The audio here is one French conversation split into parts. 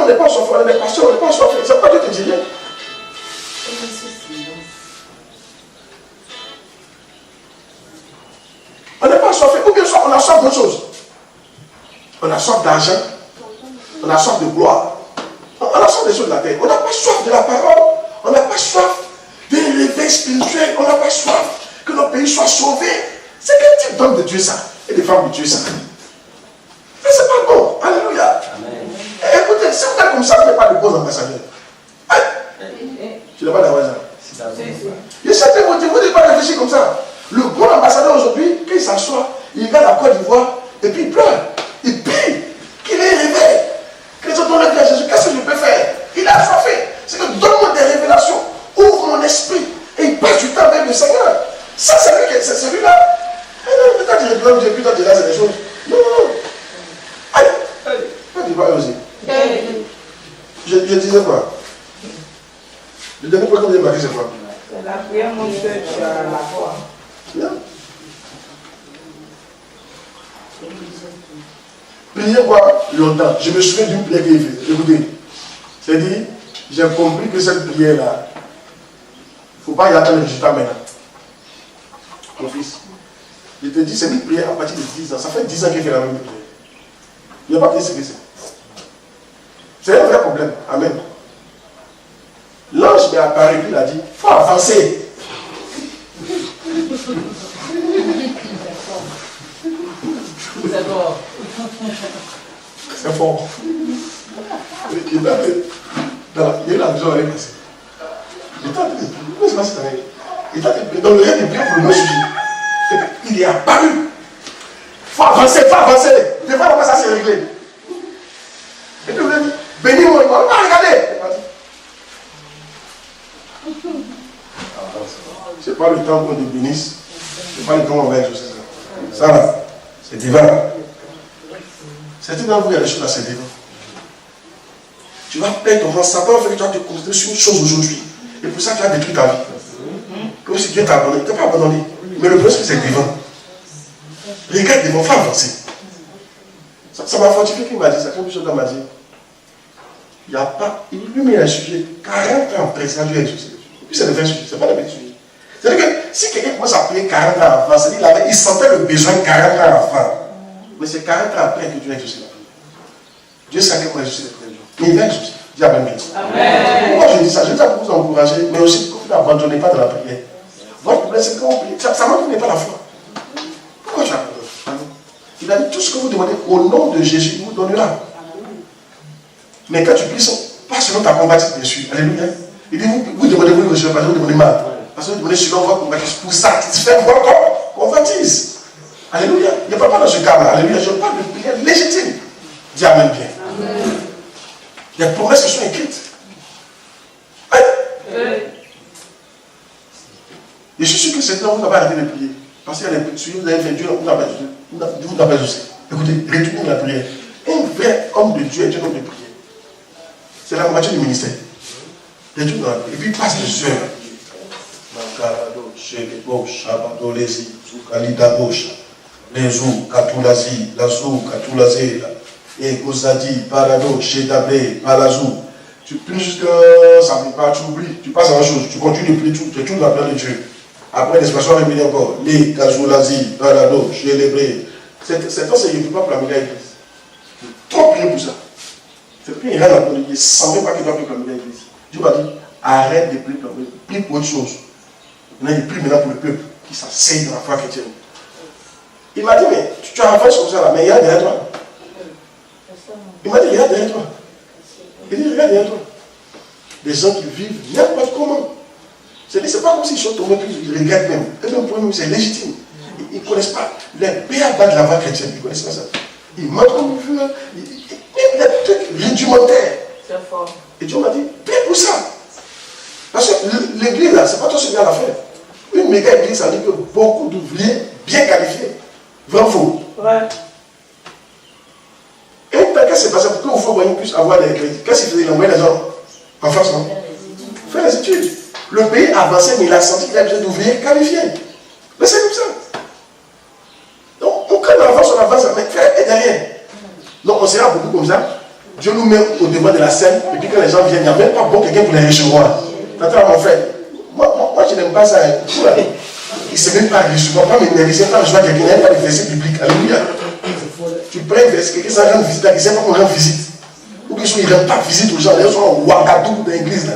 on n'est pas assoiffé, on est pasteur, on n'est pas assoiffé. C'est pas Dieu te dit rien. On n'est pas assoiffé. Ou bien soit on a soif d'autre chose. On a soif d'argent. On a soif de gloire. On a soif des choses de la terre. On n'a pas soif de la parole. On n'a pas soif d'un réveil spirituel. On n'a pas soif que notre pays soit sauvé. C'est quel type d'homme de Dieu ça? Et de femme de Dieu ça? Mais c'est pas bon. Alléluia. Amen. Et écoutez, si vous êtes comme ça, vous n'êtes pas de bons ambassadeurs. Tu n'as pas d'avoir ça. Je sais que vous ne devez pas réfléchir comme ça. Le bon ambassadeur aujourd'hui, quand il s'assoit, il regarde la Côte d'Ivoire et puis il pleure. Il prie qu'il ait réveillé. Que les autres donnent à Jésus. Qu'est-ce que je peux faire? Il a assoiffé. C'est que donne-moi des révélations. Ouvre mon esprit. Et il passe du temps avec le Seigneur. Ça, c'est celui-là. Peut-être que je réclame Dieu, puis toi tu lances des choses. Non, non, non. Allez, allez. Toi tu vas oser. Je disais quoi? Le dernier point que vous avez marqué, c'est quoi? La prière montre que tu as la foi. Bien. Prier quoi? Longtemps. Je me souviens d'une prière qu'il fait. Écoutez. C'est-à-dire, j'ai compris que cette prière-là, il ne faut pas y attendre le résultat maintenant. Mon fils, je te dis, c'est une prière à partir de 10 ans. Ça fait 10 ans qu'il fait la même prière. Il n'y a pas de ce que c'est. C'est un vrai problème. Amen. L'ange m'est apparu et il a dit, il faut avancer. C'est fort. C'est fort. Il y a eu la vision l'année passée. Comment c'est passé cette année? Il était dans le rêve de prier pour le même sujet. Et puis il est apparu. Il faut avancer, il faut avancer. Ne pas comment ça s'est réglé. Et puis il a dit, bénis-moi, il m'a regardé. C'est pas le temps qu'on te bénisse. C'est pas le temps qu'on va exaucer ça. Ça là, c'est divin. Certains d'entre vous, il y a des choses à c'est divin. Tu vas perdre ton temps. Satan fait que tu vas te concentrer sur une chose aujourd'hui. Et pour ça, tu as détruit ta vie. Comme si Dieu t'a abandonné. Il ne t'a pas abandonné. Mais le problème, c'est divin. Regarde devant, il faut avancer. Ça m'a fortifié qu'il m'a dit ça. Comme Bishop m'a dit, il n'y a pas. Il lui met un sujet. 40 ans après, ça lui a exaucé. Et puis c'est le vrai sujet. Ce n'est pas le vrai sujet. C'est-à-dire que si quelqu'un commence à prier 40 ans avant, c'est-à-dire il sentait le besoin 40 ans avant. Mais c'est 40 ans après que Dieu a exaucé la prière. Dieu sait que moi exaucé les prières. Mais il va exaucer. Dis Amen. Amen. Pourquoi je dis ça? Je dis ça pour vous encourager, mais aussi pour que vous n'abandonnez pas dans la prière. Votre problème, c'est que quand vous priez, ça ne montre pas la foi. Pourquoi tu abandonnes? Il a dit tout ce que vous demandez au nom de Jésus, il vous donnera. Mais quand tu pries, pas selon ta convoitise, bien sûr. Alléluia. Il dit vous demandez, vous ne recevez pas, vous demandez mal. Parce que vous demandez selon votre convoitise pour satisfaire votre convoitise. Alléluia. Il n'y a pas dans ce cas-là. Alléluia. Je parle de prière légitime. Dis Amen bien. Amen. Les promesses qui sont écrites. Je suis sûr que certains vous n'avez arrêté de prier. Parce qu'il y a des prières, vous avez fait Dieu, vous n'avez pas aussi. Écoutez, retournez la prière. Un vrai homme de Dieu est un homme de prière. C'est la moitié du ministère. Retournez la prière. Et puis il passe des heures. Et Kosadi, Parado, Chétabé, Palazou. Tu pries jusqu'à ça ne pas, tu oublies, tu passes à la chose, tu continues de prier, tu tournes la prière de Dieu. Après, l'expression revient encore. Les Kazoulazi, Parado, Chélébré. C'est temps, c'est je ne peux pas planifier l'église. Trop prier pour ça. C'est plus il a la prière, il ne semble pas qu'il doit planifier l'église. Dieu m'a dit, arrête de prier, prie pour autre chose. Maintenant, il prie maintenant pour le peuple qui s'asseye dans la foi chrétienne. Il m'a dit, mais tu avances comme ça là, mais il y a derrière toi. Il m'a dit, regarde derrière toi. Il dit, regarde derrière toi. Des gens qui vivent n'importe comment. C'est pas comme s'ils sont tombés, ils regrettent même. Et même pour eux, c'est légitime. Ils ne connaissent pas les béabas de la voie chrétienne. Ils ne connaissent pas ça. Ils mentent comme ils veulent. Même des trucs rudimentaires. C'est fort. Et Dieu m'a dit, paie pour ça. Parce que l'église, là, c'est pas toi ce bien à faire. Une méga église, ça veut dire que beaucoup d'ouvriers bien qualifiés. Vrai ou faux? Ouais. Et qu'est-ce qui s'est passé pour que vous voyez puisse avoir des crédits? Qu'est-ce qu'il faisait? Il envoyait les gens en France, non? Faire les études. Le pays avançait, mais il a senti qu'il avait besoin d'ouvriers qualifiés. Mais c'est comme ça. Donc, quand on avance, mais faire et derrière. Donc, on sera beaucoup comme ça. Dieu nous met au devant de la scène, et puis quand les gens viennent, il n'y a même pas bon quelqu'un pour les recevoir. T'entends mon frère? Moi je n'aime pas ça. Il ne sait même pas recevoir, pas m'énerver, c'est pas recevoir quelqu'un, il n'y a pas de verset biblique. Alléluia. Tu prends un verset, quelqu'un s'en rend visite, il ne sait pas qu'on rend visite. Ou bien ils ne rendent pas visite aux gens, les gens sont en Ouagadougou dans l'église.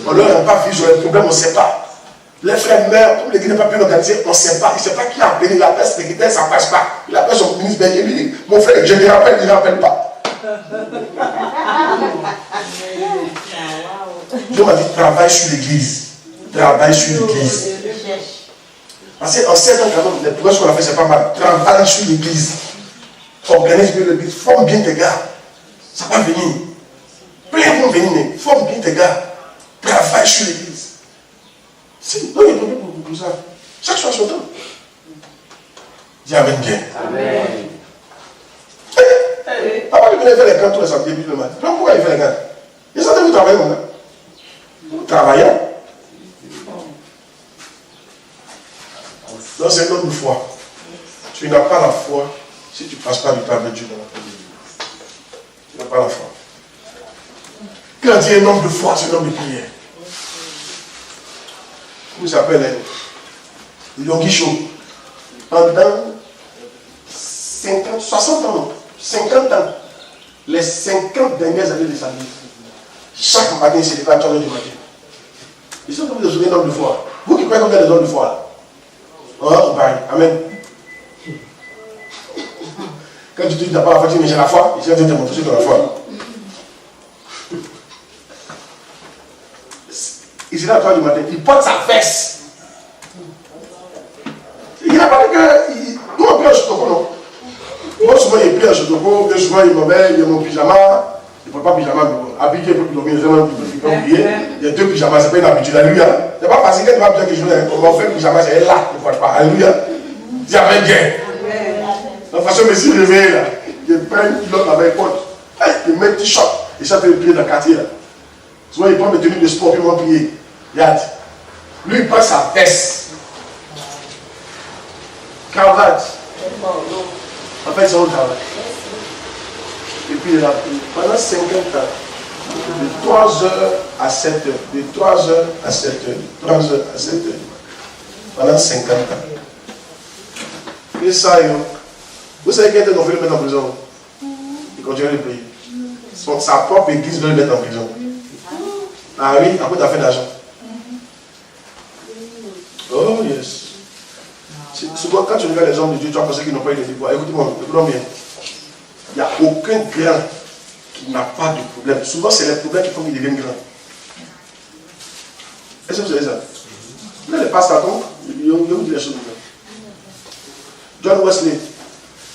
On ne leur rend pas visite, sur les problèmes, on ne sait pas. Les frères meurent, comme l'église n'est pas bien organisée, on ne sait pas. Il ne sait pas qui a appelé, il appelle secrétaire, ça ne passe pas. Il appelle son ministre, il lui dit, mon frère, je te rappelle, il ne rappelle pas. Dieu m'a dit, travaille sur l'église. Travaille sur l'église. Parce qu'en 7 ans, quand même, les progrès qu'on a fait, c'est pas mal. Travaille sur l'église. Organise bien l'église. Forme bien tes gars. Ça va venir. Plein vont venir, mais forme bien tes gars. Travaille sur l'église. Donc il y a problème pour ça. Chaque chose à son temps. Dis Amen bien. Amen. Papa lui venait faire les gants tous les samedis début le matin. Pourquoi il fait les gants? Il s'en vous travailler, mon gars. Vous travaillez. Donc c'est un homme de foi. Tu n'as pas la foi si tu ne passes pas du temps avec Dieu dans la famille. Tu n'as pas la foi. Quand il y a un homme de foi, c'est un homme de prière. Comment il s'appelle? Yongisho. Pendant 50, 60 ans, 50 ans, les 50 dernières années de sa vie, chaque matin, il s'est levé à 3 heures du matin. Ils sont comme des hommes de foi. Vous qui croyez comme des hommes de foi là? Oh, pareil. Amen. Quand tu te dis d'abord la foi, tu dis mais j'ai la foi, je vais te montrer sur la foi. Il s'est là à 3 heures du matin, il porte sa veste. Il n'a pas dit que. Nous on prie en chotoko, non? Moi souvent il prie en chotoko, bien souvent il m'obéit, il y a mon pyjama. Il ne porte pas pyjama, mais habillé pour dormir, il y a 2 pyjamas, c'est pas une habitude. Alléluia. C'est pas facile que tu vas dire que je vais comment faire pyjama, c'est là, il ne porte pas. Alléluia. Dis Amen bien. De toute façon, je me suis réveillé là. Il prend une pilote avec un pote. Il met un t-shirt. Il s'appelle prier dans le quartier là. Souvent il prend des tenues de sport, puis il va prier. Regarde. Lui il prend sa veste. Cravate. En fait, c'est un travail. Et puis il est là. Pendant 50 ans, de 3 heures à 7 heures, de 3 heures à 7 heures, de 3 heures à 7 heures, pendant 50 ans. Et ça, vous savez qu'il était en train de le mettre en prison. Il continue de prier. Sa propre église veut le mettre en prison. Ah oui, à quoi tu as fait d'argent? Oh yes. Souvent, quand tu regardes les hommes de Dieu, tu vas penser qu'ils n'ont pas eu de pouvoir. Écoutez-moi, écoutez-moi bien. Il n'y a aucun grand qui n'a pas de problème. Souvent, c'est les problèmes qui font qu'ils deviennent grands. Est-ce que vous savez ça? Là, les pasteurs, ils ont dit les choses de John Wesley,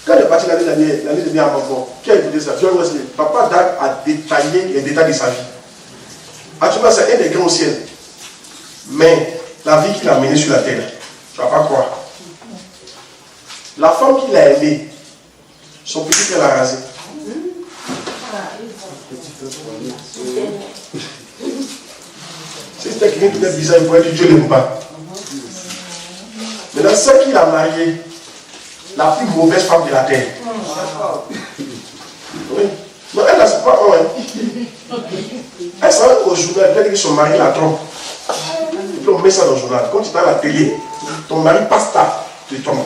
quand il est parti l'année dernière à Montfort, qui a écouté ça? John Wesley, Papa Dag a détaillé les détails de sa vie. Actuellement, c'est un des grands au ciel. Mais la vie qu'il a menée sur la terre, tu ne vas pas croire. La femme qu'il a aimée, son petit frère l'a rasé. Si c'était quelqu'un qui était bizarre, il pourrait dire Dieu ne l'aime pas. Maintenant, celle qu'il a mariée, la plus mauvaise femme de la terre. Oui. Non, elle, c'est pas un. Elle s'en va au journal, elle dit que son mari la trompe. Et puis on met ça dans le journal. Quand tu es à la télé, ton mari passe ta, tu tombes.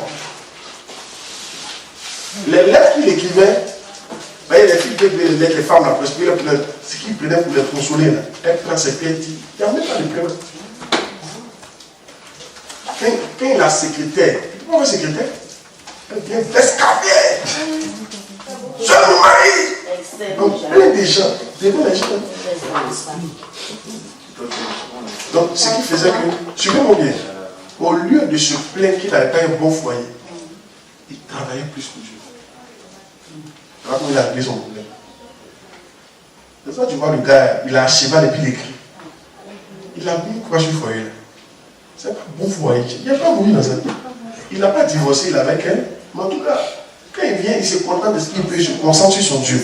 Les lettres qu'il écrivait, voyez, les filles peuvent les lettres, les femmes, la ce qu'il prenait pour les consoler, là, elle prend ses pieds, il n'y a même pas de problème. Quand il a secrétaire, pourquoi le secrétaire? Elle vient d'escabier. Je me marie. Donc, plein de gens, devant les gens. Donc, ce qui faisait que, suivez-moi bien, au lieu de se plaindre qu'il n'avait pas un bon foyer, il travaillait plus que Dieu. Voilà comment il a réglé son problème. Des fois, tu vois le gars, il a achevé depuis l'écrit. Il a mis quoi sur le foyer? C'est pas un bon foyer. Il n'a pas mouru dans sa vie. Il n'a pas divorcé, il est avec elle. Mais en tout cas, quand il vient, il se contente de ce qu'il peut, il se concentre sur son Dieu.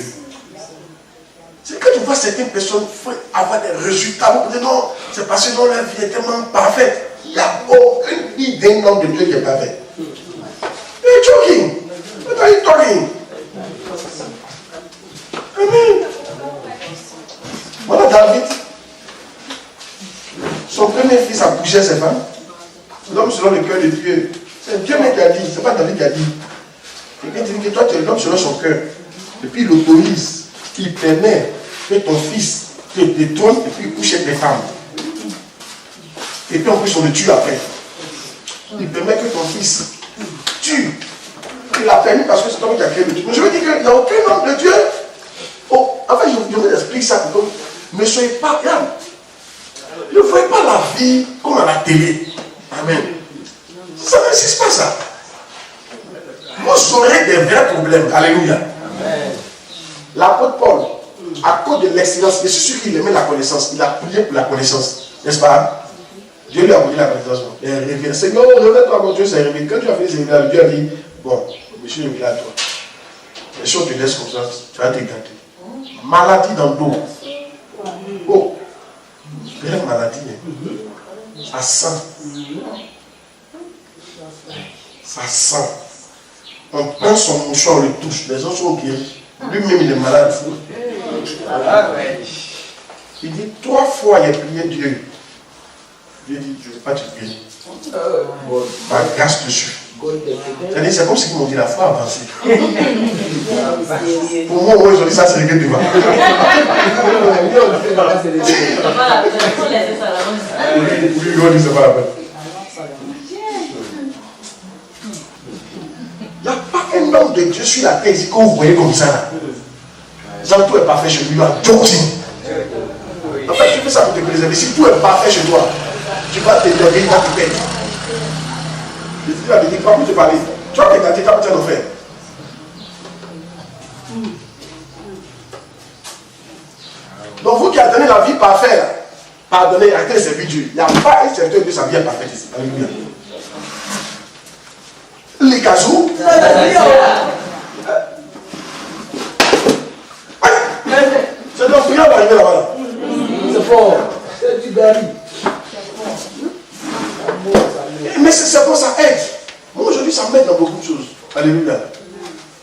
C'est quand tu vois certaines personnes avoir des résultats, vous dites non, c'est parce que leur vie est tellement parfaite. Il n'y a aucune vie d'un homme de Dieu qui est parfait. You're joking. What are you talking? Amen. premier fils a poussé ses femmes. L'homme selon le cœur de Dieu. C'est Dieu même qui a dit, c'est pas David qui a dit. Et quand il dit que toi tu es l'homme selon son cœur, et puis il autorise, il permet que ton fils te détrône et puis il couche avec des femmes. Et puis en plus on le tue après. Il permet que ton fils tue. Il l'a permis parce que c'est toi qui as créé le Dieu. Mais je veux dire qu'il n'y a aucun homme de Dieu. Oh, enfin, je vous explique ça pour que ne soyez pas calme. Ne voyez pas la vie comme à la télé. Amen. Ça n'existe pas ça. Vous aurez des vrais problèmes. Alléluia. L'apôtre Paul, à cause de l'excellence, c'est sûr qu'il aimait la connaissance. Il a prié pour la connaissance. N'est-ce pas? Dieu lui a donné la connaissance. Il a révélé. Seigneur, révèle-toi, mon Dieu, c'est révélé. Quand tu as fait ces révélations, Dieu a dit, bon, je suis révélé à toi. Et si on te laisse comme ça, tu vas te gâter. Maladie dans le dos. Oh, grave maladie. Ça sent. Ça sent. On prend son mouchoir, on le touche. Les autres sont guéris. Lui-même, il est malade. Il dit 3 fois, il a prié Dieu. Dieu dit, je ne vais pas te guérir. Ma grâce te suffit. C'est-à-dire, c'est comme si ils m'ont dit la foi avancée. Pour moi, ils ont dit ça, c'est réglé devant. Oui, ils ont dit c'est pas la peine. Il n'y a pas un homme de Dieu sur la terre ici que vous voyez comme ça. Là. Genre, tout est parfait chez lui, là, joking. En fait, tu fais ça pour te préserver. Si tout est parfait chez toi, tu vas te lever, tu vas te perdre. Je te dis la vérité, pas pour te parler. Tu vas te gâter, tu vas peut-être en faire. Donc, vous qui attendez la vie parfaite, pardonnez, arrêtez de servir Dieu. Il n'y a pas un serviteur de sa vie parfaite ici. Alléluia. Les casous. C'est donc prière va arriver là-bas. C'est fort. C'est du gari. Mais c'est bon, ça aide. Moi aujourd'hui, ça m'aide dans beaucoup de choses. Alléluia.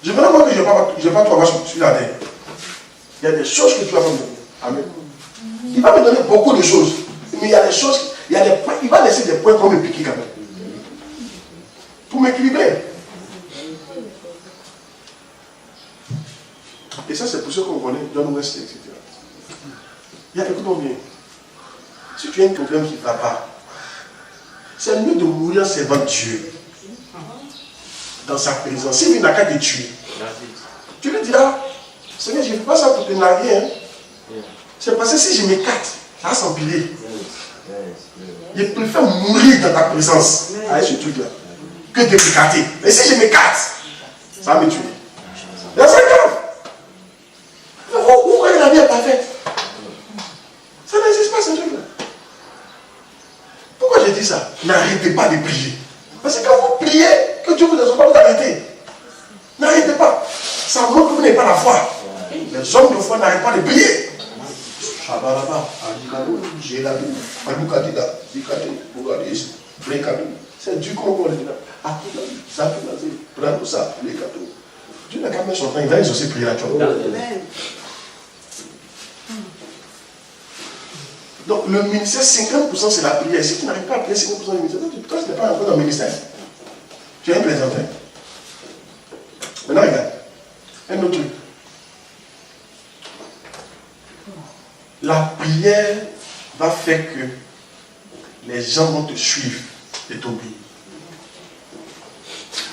Je me demande que je n'ai pas tout avoir sur la terre. Il y a des choses que tu vas me donner. Amen. Il va me donner beaucoup de choses. Mais il y a des choses, il y a des points, il va laisser des points pour me piquer quand même. Pour m'équilibrer. Et ça, c'est pour ceux qu'on connaît, John Wesley, etc. Écoute-moi bien. Si tu as un problème qui ne va pas, c'est mieux de mourir servant Dieu. Dans sa présence. S'il n'a qu'à te tuer, tu lui diras, Seigneur, je ne fais pas ça pour te narguer. Hein. C'est parce que si je m'écarte, ça va s'empiler. Je préfère mourir dans ta présence, avec ce truc-là, que de m'écarter. Mais si je m'écarte, ça va me tuer. C'est grave. Où est la vie est parfaite? Ça n'existe pas ce truc-là. Pourquoi je dis ça? N'arrêtez pas de prier. Parce que quand vous priez, que Dieu vous ne pas vous arrêter. N'arrêtez pas. Ça montre que vous n'avez pas la foi. Les hommes de foi n'arrêtent pas de prier. C'est Dieu qu'on va le dire. Dieu n'a qu'à mettre son temps, il va les aussi prier la joie. Donc le ministère, 50% c'est la prière. Si tu n'arrives pas à prier 50% du ministère, toi tu n'es pas encore dans le ministère. Tu es un plaisantin. Maintenant regarde. Un autre truc. La prière va faire que les gens vont te suivre et t'obéir.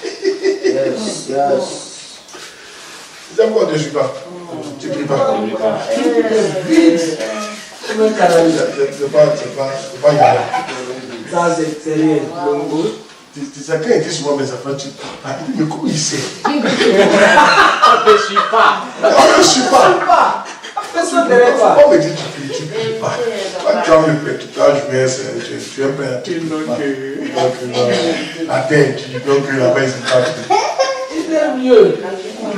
Yes, yes. C'est pourquoi tu ne suis pas. Tu ne pries pas. C'est pas grave. Ça, c'est rien. Tu sais, quand il dit souvent mes affaires, tu parles. Mais comment il sait? On ne te suit pas. On ne suit pas. Personne ne répond pas. On me dit tu ne pries pas. Quand tu as le père, tu as joué, tu es père. Donc, la terre, tu dis donc là-bas, il ne pas. Il est mieux.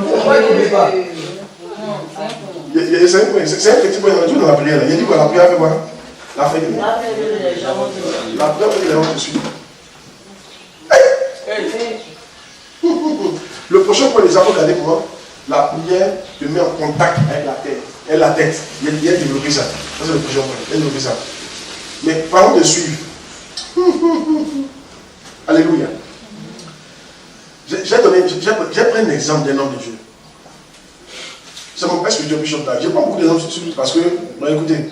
Pourquoi il ne prie pas? C'est un petit point dans la prière. Il a dit quoi? La prière fait quoi? La fête de Dieu. La prière fait que les gens te suivent. Le prochain point, les avons regardé pour moi. La prière te met en contact avec la tête. Et la tête. Il a développé ça. Ça, c'est le prochain point. Il a développé ça. Mais parlons de suivre. Alléluia. J'ai pris un exemple d'un homme de Dieu. C'est mon père spirituel Bishop Dag. Je prends beaucoup d'exemples sur lui parce que, écoutez,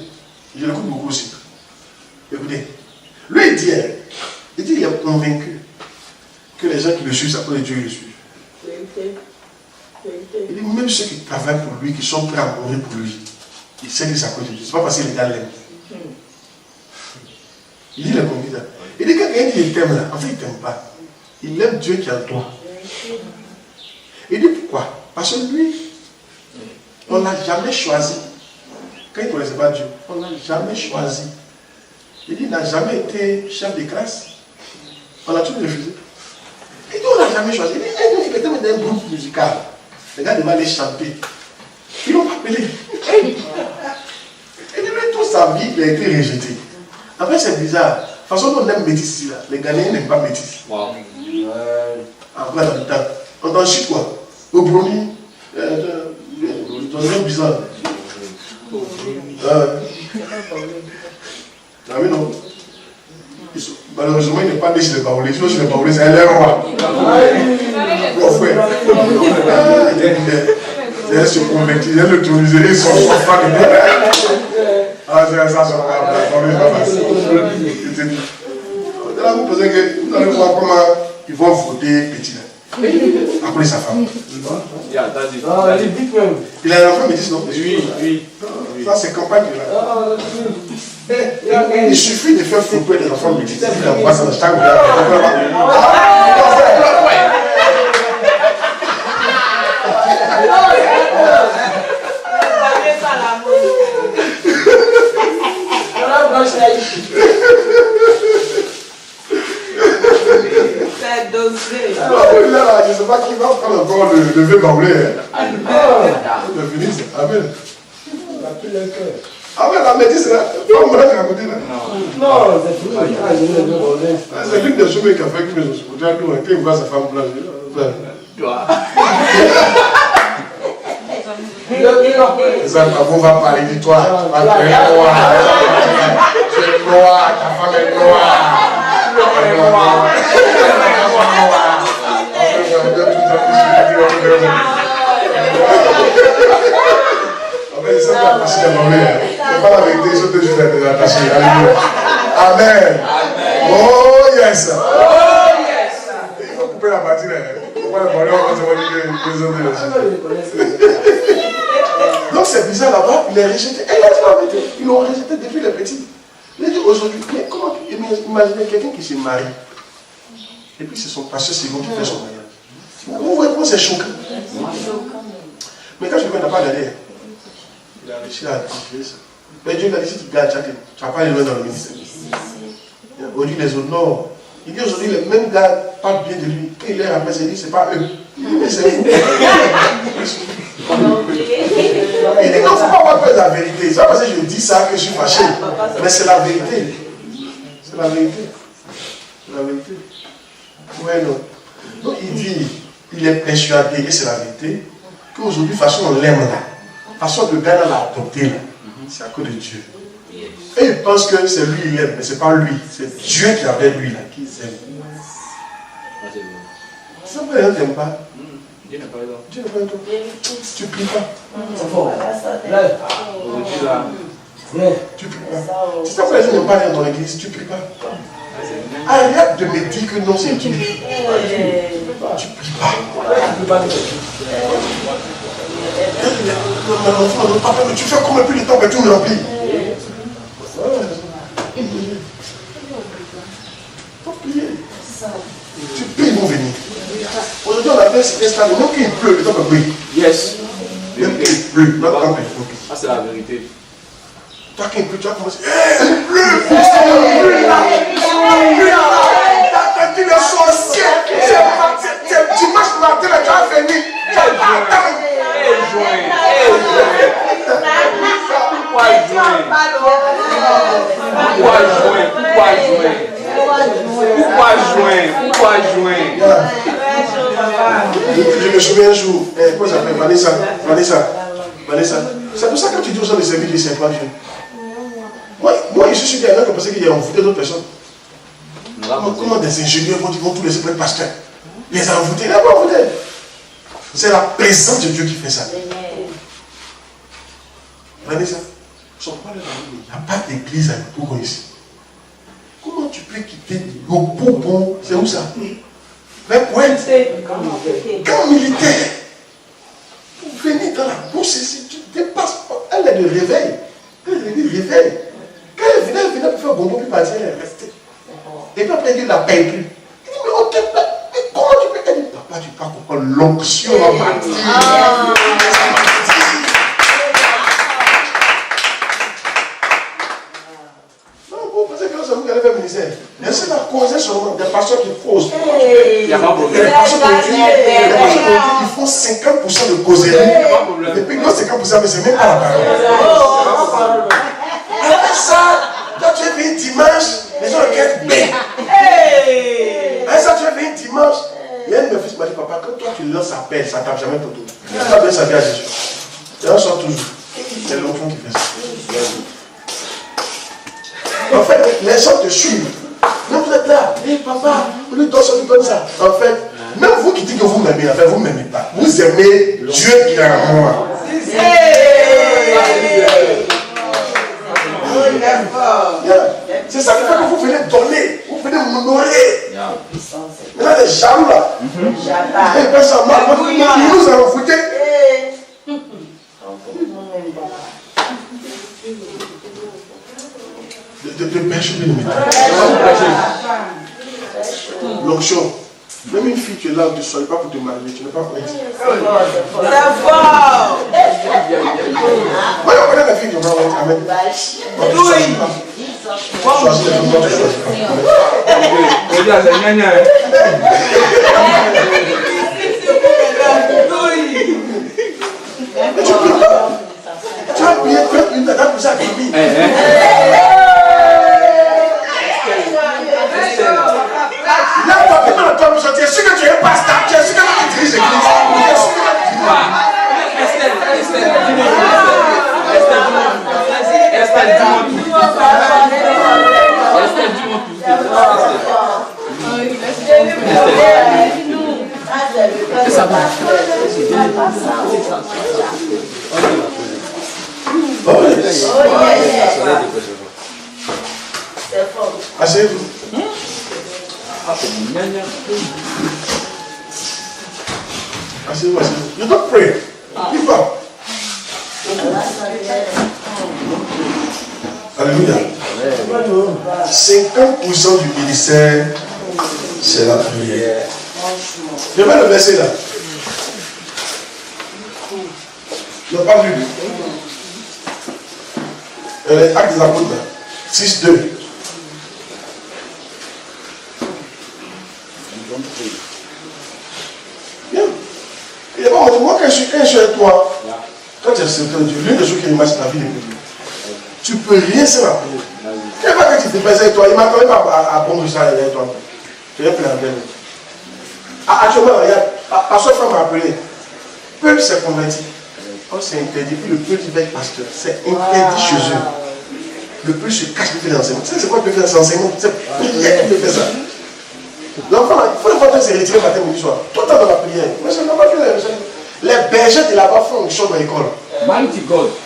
je l'écoute beaucoup aussi. Écoutez, lui il dit il est convaincu que les gens qui le suivent, c'est à cause de Dieu qui le suivent. Il dit même ceux qui travaillent pour lui, qui sont prêts à mourir pour lui, il sait que c'est à cause de Dieu. C'est pas parce que les gars l'aiment. Il dit les convicts. Il dit quand quelqu'un dit il t'aime là, en fait il ne t'aime pas. Il aime Dieu qui est en toi. Il dit pourquoi? Parce que lui, on ne l'a jamais choisi. Quand il ne connaissait pas Dieu, on ne l'a jamais choisi. Il dit il n'a jamais été chef de classe. On l'a toujours refusé. Il dit on ne l'a jamais choisi. Il dit il était dans un groupe musical. Les gars devaient aller chanter. Ils l'ont appelé. Il dit mais toute sa vie, il a été rejeté. En fait, c'est bizarre. De toute façon, on aime métis ici. Là. Les Ghanéens n'aiment pas métis. Wow. Après, dans le temps, on t'en chute quoi? Au brownie, dans le même bizarre. Ah oui, non. Malheureusement, il n'est pas né chez les Baoulés. Sinon, chez les Baoulés, c'est un roi. Mon frère. Il se convertit, il l'autoriser, ils sont pas de bien. Ah, c'est ça, ça va. Il te dit. Là, vous pensez que vous allez voir comment ils vont voter petit là. Après sa femme. Il a un enfant métis, non? Oui. Ça, c'est campagne là. Il suffit de faire flopper des enfants métis. Il envoie ça dans chaque C'est dosé. Je ne sais pas qui va prendre encore le vieux baoulé. Le ministre. Amen. Amen, la métisse là. Pas me la raconter là. Non, c'est l'une des chemins qui a fait que je suis content. Quand il voit sa femme blanche, on va parler de toi. Tu es noir, ta femme est noire. C'est pas la vérité, ils sont juste attachés. Amen. Oh yes. Il faut couper la partie là. Donc c'est bizarre là-bas, il est rejeté. Et il a dit la vérité. Ils l'ont rejeté depuis les petits. Il a dit aujourd'hui, mais comment imaginez quelqu'un qui se marie et puis c'est son pasteur second qui fait son mariage. Vous voyez comment c'est choquant. Mais quand je ne connais pas derrière, il a réussi à tirer ça. Mais Dieu m'a dit si tu gardes, tu ne vas pas aller loin dans le ministère. Aujourd'hui les autres, non. Il dit aujourd'hui les mêmes gars parlent bien de lui. Quand il est rappelé, il dit c'est pas eux. Mais c'est vous. Il dit non, il ne faut pas avoir peur de la vérité. C'est pas parce que je dis ça que je suis fâché. Mais c'est la vérité. C'est la vérité. C'est la vérité. Ouais, non. Donc il dit, il est persuadé, et c'est la vérité, qu'aujourd'hui, de façon on l'aime là. De façon que Ghana l'a adopté là. C'est à cause de Dieu. Et il pense que c'est lui il aime, mais ce n'est pas lui. C'est Dieu qui est avec lui là, qui aime. Ça ne peut t'aime pas. Dieu n'est pas là. Dieu n'est pas là. Tu ne pries pas. C'est fort. Tu ne pries pas. Si ça fait les gens n'aiment pas aller dans l'église, tu ne pries pas. Arrête de me dire que non, c'est Dieu. Tu ne pries pas. Mais tu fais combien plus de temps que tu me remplis? Faut prier. Tu pries, ils vont venir. Aujourd'hui, on appelle cet instant, même qu'il pleut, le temps que brille. Yes. Même qu'il pleut, notre temps brille. Ça, c'est la vérité. Toi qui pleut, tu vas commencer. Il pleut! T'as dit le sorcier! Dimanche matin, tu vas venir. Pourquoi joindre? Je me souviens un jour, comment ça s'appelle? Vanessa. C'est pour ça que quand tu dis aux gens de servir, ils ne servent pas Dieu. Moi, je suis sûr qu'il y en a qui ont pensé qu'il y a envoûté d'autres personnes. Comment des ingénieurs vont tout laisser pour être pasteur? Ils les ont envoûtés, ils n'ont pas envoûté. C'est la présence de Dieu qui fait ça. Vous voyez ça? Il n'y a pas d'église à Yopougon ici. Comment tu peux quitter Yopougon? C'est où ça? Mais poète, camp militaire. Pour venir dans la bouche ici, tu dépasses. Elle est de réveil. Elle est de réveil. Quand elle venait pour faire bonbon, puis partir, elle est restée. Et puis après, elle dit, il ne la paye plus. Il dit, mais ok, mais comment tu peux? Elle dit, papa, tu parles pourquoi l'onction va partir. Non, vous pensez que c'est vous qui allez faire le ministère. Mais c'est la cause seulement des pasteurs qui causent. Il n'y a pas de problème. Les pasteurs qui font 50% de causerie. Et puis, non, 50%, mais c'est même pas la parole. Ça, quand tu es venu dimanche, les gens regardent bien. Ça, tu es venu dimanche. Il y a un de mes fils qui m'a dit, papa, quand toi tu lances appel, ça ne tape jamais ton tour. Tu vas donner sa vie à Jésus. Et on sort toujours. C'est l'enfant qui fait ça. En fait, les gens te suivent. Même vous êtes là, hé papa, vous lui donnez comme ça. En fait, même vous qui dites que vous m'aimez, en fait, vous ne m'aimez pas. Vous aimez Dieu qui est en moi. C'est ça qui fait que vous venez donner, vous venez m'honorer. Maintenant, les jaloux là, ils nous ont foutu. De pêcher, l'onction. Même une fille, tu es là, tu ne sois pas pour te marier, tu n'es pas prête. C'est fort. Moi, je connais la fille qui m'a dit Amen. Choisis les femmes, tu choisis pas. Tu as oublié une date pour ça à Kimi. Là, toi, tu es sûr que tu es pasteur, tu es sûr que tu diriges l'église. Asseyez-vous. Asseyez-vous, asseyez-vous. You don't pray. Give up. Alléluia. 50% du ministère, c'est la prière. Je mets le verset là. Je n'ai pas lu. Les Actes des Apôtres, 6-2. Bien. Il n'est pas montré. Moi, quand je suis avec toi, quand tu es certain de Dieu, l'une des choses qui imagine la vie de Dieu, tu ne peux rien sans la prière. Quand tu te présentes avec toi, il m'a quand même à bon résultat avec toi. Tu es plein de actuellement, regarde, pasteur Franck m'a appelé. Peuple s'est converti. Oh, c'est interdit. Puis le peuple qui va être pasteur, c'est interdit chez eux. Le peuple se cache pour faire l'enseignement. Tu sais, c'est quoi le peuple faire l'enseignement? C'est prière qui peut faire ça. L'enfant, il faut le voir se retirer matin, midi, soir. Tout le temps dans la prière. Mais je n'ai pas vu les bergers de là-bas font une chose dans l'école.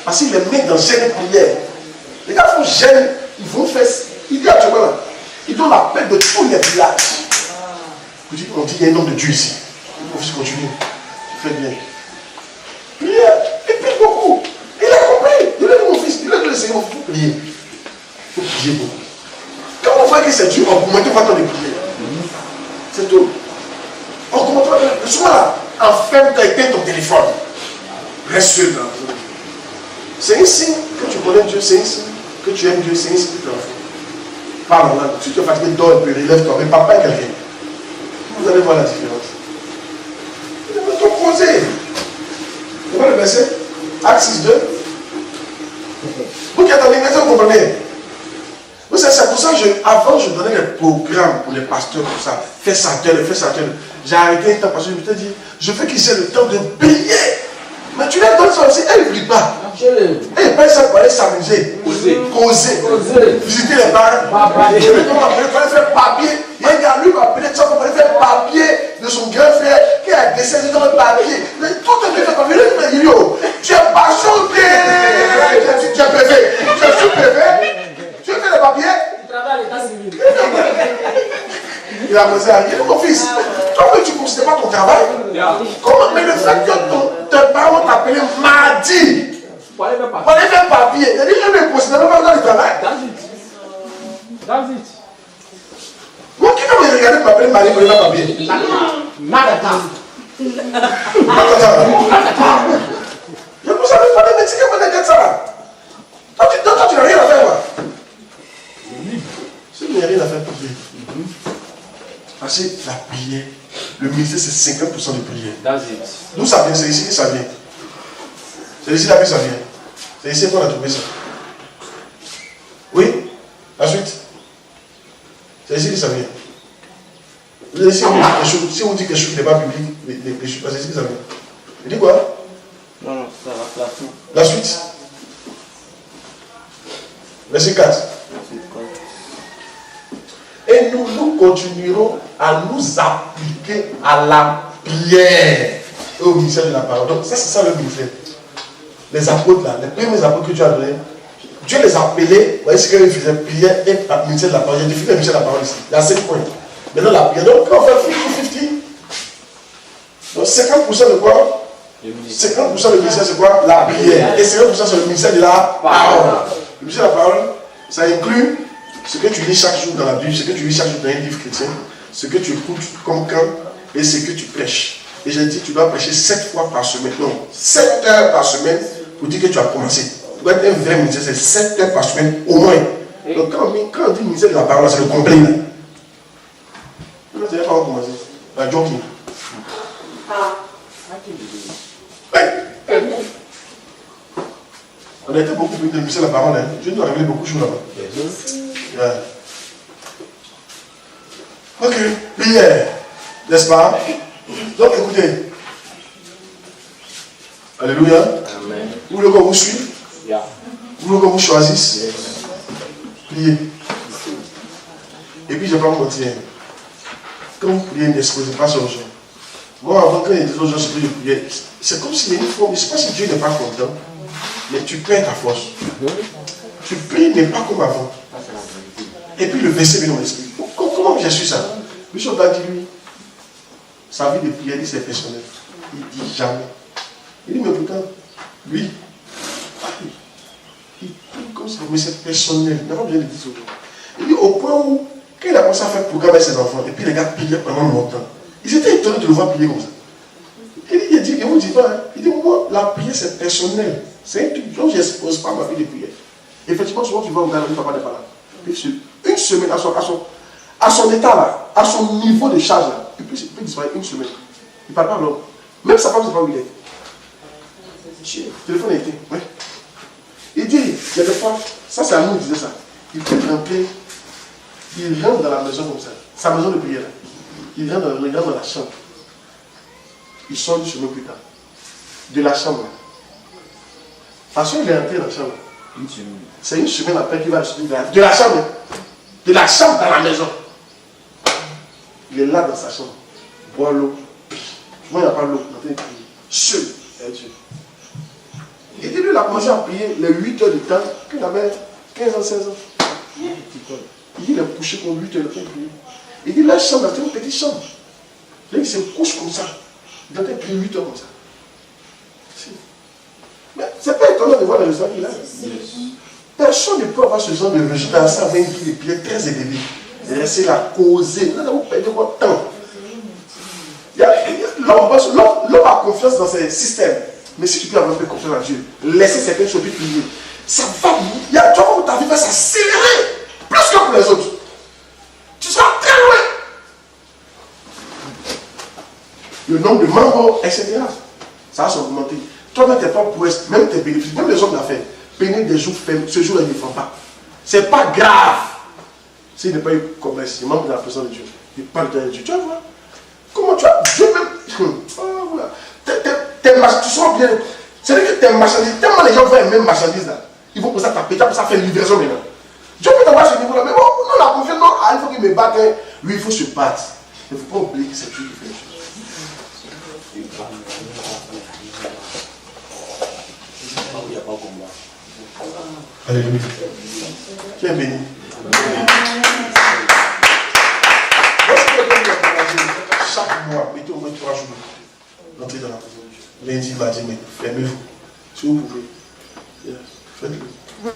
Parce qu'ils les mettent dans gêne prière. Les gars font gêne, ils vont faire. Ils disent actuellement là, ils donnent l'appel de tous les villages. On dit qu'il y a un homme de Dieu ici. Il faut continuer. Tu fais bien. Prière. Et puis beaucoup. Il a compris. Il a dit mon fils, il a dit le Seigneur, il faut prier. Il faut prier beaucoup. Quand on voit que c'est Dieu, on augmente pas tant de prière. C'est tout. On augmente pas. Sois là. Enferme, tu as éteint ton téléphone. Reste seul dans. C'est un signe que tu connais Dieu, c'est un signe que tu aimes Dieu, c'est un signe que tu es enfant. Parle là. Si tu es fatigué, dors un peu, relève-toi. Mais papa est quelqu'un. Vous allez voir la différence. Il va te poser. Vous voyez le verset? Acte 6.2. Vous qui êtes en Église, vous comprenez? Vous savez, c'est pour ça que avant je donnais des programmes pour les pasteurs, pour ça. Fais ça, tel. J'ai arrêté un temps parce que je me suis dit, je veux qu'ils aient le temps de prier. Mais tu leur donnes ça aussi, elle ne prie pas. Et pas ça pour aller s'amuser. Causer. Visiter les bars. Il fallait faire papier. Il y a un gars, lui, m'a appelé ça pour aller faire papier de son grand frère qui a décédé dans le papier. Mais tout est fait papier. Il dit, yo, tu es pas chanté. Tu es préfet. Tu es sous-préfet. Tu fais le papier. Il travaille à l'état civil. Il a posé à rien. Mon fils, toi, tu ne considères pas ton travail. Comment? Mais le fait que tes parents t'ont appelé mardi. On aller faire papier. Il a dit, je ne considère pas dans le travail. That's it. Moi, qui va me regarder pour m'appeler mardi pour aller faire papier? Je ne savais pas de métier qui va te ça là. Toi, tu n'as rien à faire, moi. Si tu n'as rien à faire pour prier. Parce que la prière, le ministère, c'est 50% de prière. D'où ça vient? C'est ici que ça vient. C'est ici là que ça vient. C'est ici qu'on a trouvé ça. Oui? La suite? C'est ici que ça vient. Si on dit quelque chose qui n'est pas public, c'est ici que ça vient. Il dit quoi? Non, ça va, la fin. La suite? Verset 4. Et nous continuerons à nous appliquer à la prière et au ministère de la parole. Donc, ça, c'est ça le ministère. Les apôtres là, les premiers apôtres que Dieu a donnés, Dieu les a appelés, vous voyez ce qu'ils faisaient, prière et ministère de la parole. Il y a défini le ministère de la parole ici. Il y a 5 points. Maintenant, la prière. Donc, quand on fait 50-50, donc 50% de quoi? 50% du ministère, c'est quoi? La prière. Et 50% c'est le ministère de la parole. Le ministère de la parole, ça inclut ce que tu lis chaque jour dans la Bible, ce que tu lis chaque jour dans un livre chrétien, ce que tu écoutes comme camp et ce que tu prêches. Et j'ai dit, tu dois prêcher 7 fois par semaine. Non, 7 heures par semaine pour dire que tu as commencé. Pour être un vrai ministère, c'est 7 heures par semaine au moins. Donc quand on dit ministère de la parole, c'est le complet. Tu n'as pas commencé. La jogging. On a été beaucoup plus de ministère de la parole. Dieu nous a révélé beaucoup de choses là-bas. Yeah. Ok, prière, n'est-ce pas? Donc écoutez. Alléluia. Amen. Vous voulez qu'on vous suive? Yeah. Vous voulez qu'on vous choisisse? Yes. Priez. Et puis je ne vais pas vous mentir. Quand vous priez, n'exposez pas ça aux gens. Moi, avant quand il y a des autres gens sur qui je priais, c'est comme s'il y a une forme. Je ne sais pas si Dieu n'est pas content, mais tu perds ta force. Tu pries, mais pas comme avant. Et puis le verset vient dans l'esprit. Comment j'ai su ça? Bishop a dit lui, sa vie de prière, il dit c'est personnel. Il dit jamais. Il dit mais pourtant, lui, il prie comme ça, mais c'est personnel. Il n'a pas besoin de dire ça. Il dit au point où, quand il a commencé à faire programme avec ses enfants, et puis les gars priaient pendant longtemps, ils étaient étonnés de le voir prier comme ça. Il dit, vous dit pas, hein? Il dit moi, la prière c'est personnel. C'est un truc, je n'expose pas ma vie de prière. Effectivement, souvent tu vas au gars, il ne va pas de parler. Une semaine à son état là, à son niveau de charge là, il peut disparaître une semaine. Il ne parle pas à l'homme. Même sa femme ne sait pas où il est. Le téléphone a été. Ouais. Il dit, il y a des fois, ça c'est à nous, il disait ça. Il peut rentrer, il rentre dans la maison comme ça, sa maison de prière là. Il rentre dans la chambre. Il sort une semaine plus tard. De la chambre. Parce qu'il est rentré dans la chambre. C'est une semaine après qu'il va de la chambre. De la chambre dans la maison. Il est là dans sa chambre. Boire l'eau. Moi, il n'y a pas l'eau. Seul avec Dieu. Et lui, il a commencé à prier les 8 heures de temps qu'il avait 15 ans, 16 ans. Il dit, il est couché pour 8 heures de temps. Il dit, la chambre, c'est une petite chambre. Là, il se couche comme ça. Il doit être prier 8 heures comme ça. Mais c'est pas étonnant de voir le résultat qu'il a. Personne ne peut avoir ce genre de résultat sans avoir une vie de prière très élevée. Rester là, causer. Nous avons perdu votre temps. L'homme a confiance dans ses systèmes. Mais si tu peux avoir un peu confiance en Dieu, laisser certaines choses prier, ça va. Il y a toi où ta vie va s'accélérer plus que pour les autres. Tu seras très loin. Le nombre de membres, etc. Ça va s'augmenter. Toi-même, tes propres prouesses, même tes bénéfices, même les hommes d'affaires, payer des jours faibles, ce jour-là, ils ne font pas. C'est pas grave. S'il n'est pas eu commerce, il manque de la présence de Dieu. Il parle de Dieu. Tu vas voir. Comment tu as. Dieu même. Oh, voilà. Tu seras bien. C'est-à-dire que tes marchandises, tellement les gens veulent les mêmes marchandises là, ils vont pour ça taper, pour ça faire livraison maintenant. Dieu peut t'avoir ce niveau-là, mais bon, non, la confiance, non, il faut qu'il me batte. Lui, il faut se battre. Il ne faut pas oublier que c'est Dieu qui fait les choses. Il n'y a pas de combat. Alléluia. Qui est béni? Chaque mois, mettez au moins 3 jours d'entrer dans la maison de Dieu. Lundi, mardi, mais fermez-vous. Si vous pouvez. Faites-le.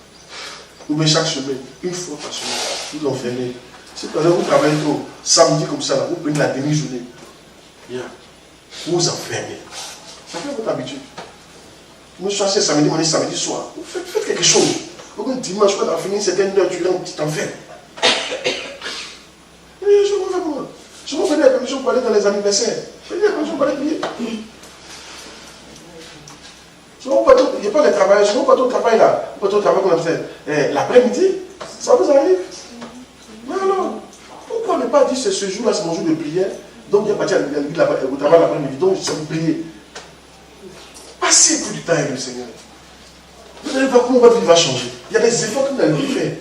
Vous mettez chaque semaine, une fois par semaine, vous enfermez. Si par exemple vous travaillez au samedi comme ça, là, vous prenez la demi-journée. Vous vous enfermez. Ça fait votre habitude. Nous choisissez samedi, on est samedi soir. Vous faites quelque chose. Vous dites dimanche, quand on a fini, c'est une heure, tu rentres, tu t'enfermes. Je m'en fais moi. Je m'en fais la permission pour aller dans les anniversaires. Je la permission pour aller prier. Je ne vais pas le travail, je ne vais pas au travail là. Pas au travail qu'on a fait l'après-midi. Ça vous arrive? Mais alors, pourquoi ne pas dire c'est ce jour-là, c'est mon jour de prière? Donc il y a parti au travail l'après-midi, donc je sais vous prier. Passez plus du temps avec le Seigneur. Vous allez voir comment votre vie va changer. Il y a des efforts que vous allez faire.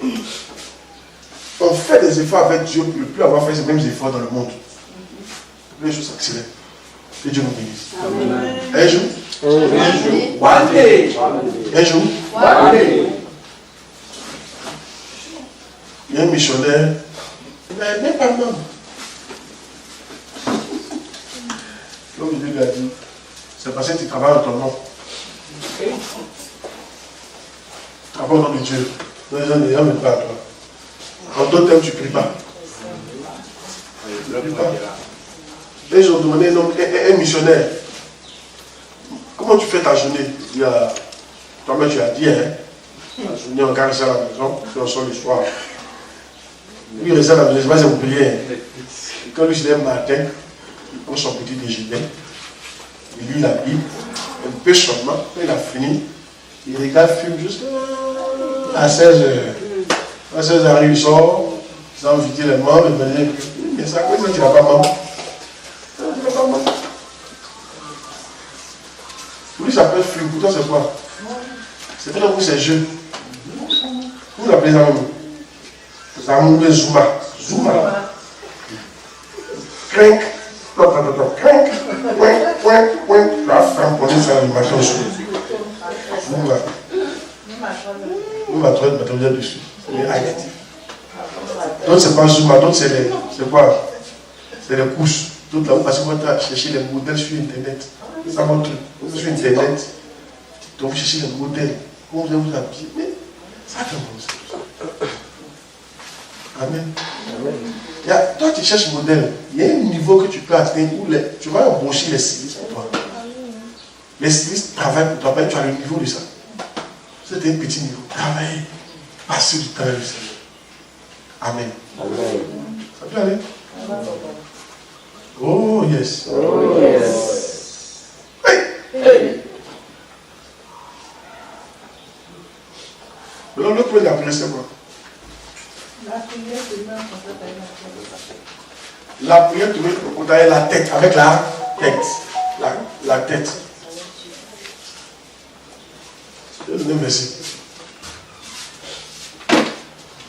On fait des efforts avec Dieu pour ne plus avoir fait ces mêmes efforts dans le monde. Les choses s'accélèrent. Que Dieu nous bénisse. Un jour. One day. Un jour. One day. Il y a un missionnaire. Il n'avait même pas membre. Comme Dieu lui a dit, c'est parce que tu travailles en ton nom. Travaille au nom de Dieu. Les gens ne viennent pas à toi. En d'autres termes, tu ne pries pas. Tu ne pries pas. Et ils ont demandé un missionnaire. Comment tu fais ta journée? Toi-même, tu as dit, hein? La journée, on garde ça à la maison, puis on sort le soir. Lui, il reste à la maison, c'est une prière. Et quand lui se lève le matin, il prend son petit déjeuner, il lit la Bible, un peu seulement, quand il a fini, il regarde le film jusqu'à 16h. À 16h, il sort, il a invité les membres, il dit, mais ça, pourquoi tu n'as pas membre? Tu n'as pas membre. Pour lui, ça peut être film, pour toi, c'est quoi? C'est pour c'est jeu. Vous l'appelez ça même? Ça m'a dit Zuma. Zuma. Crank. Crank. La femme pour dire ça le matin au soir. Zuma. Vous m'attendez de m'attendre dessus. C'est actif. Donc c'est pas Zuma, donc c'est quoi? C'est les couches. Donc là, vous passez votre temps à chercher les modèles sur Internet. Ça montre sur Internet. Donc vous cherchez les modèles. Comment vous allez vous habiller? Mais ça fait bon. Amen. Amen. Toi, tu cherches modèle. Il y a un niveau que tu peux atteindre où tu vas embaucher les stylistes pour toi. Les stylistes travaillent pour toi, tu as le niveau de ça. C'est un petit niveau. Travaillez. Passez du temps avec le Seigneur. Amen. Amen. Ça peut aller? Oh yes. Oh yes. Hey. Hey. Alors, le point de la prière, c'est quoi? La prière demain, la prière, tu veux côtoyer la tête, avec la tête. La tête. Je vais donner merci.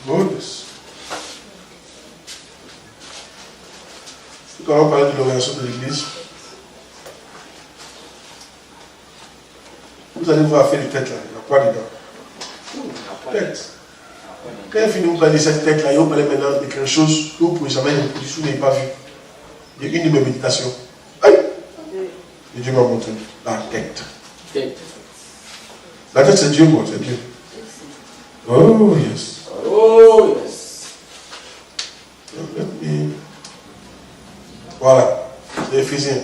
Oh yes. Quand on parle de l'organisation de l'église, vous allez voir faire les têtes là, il n'y a quoi dedans? Tête. Quand il finit, vous parlez de cette tête là, il vous parlez maintenant de quelque chose que vous ne pouvez jamais reproduire, si vous n'avez pas vu. Il y a une de mes méditations. Aïe! Et Dieu m'a montré la tête. La tête c'est Dieu, quoi, c'est Dieu. Oh yes. Oh yes. Voilà, c'est Éphésiens.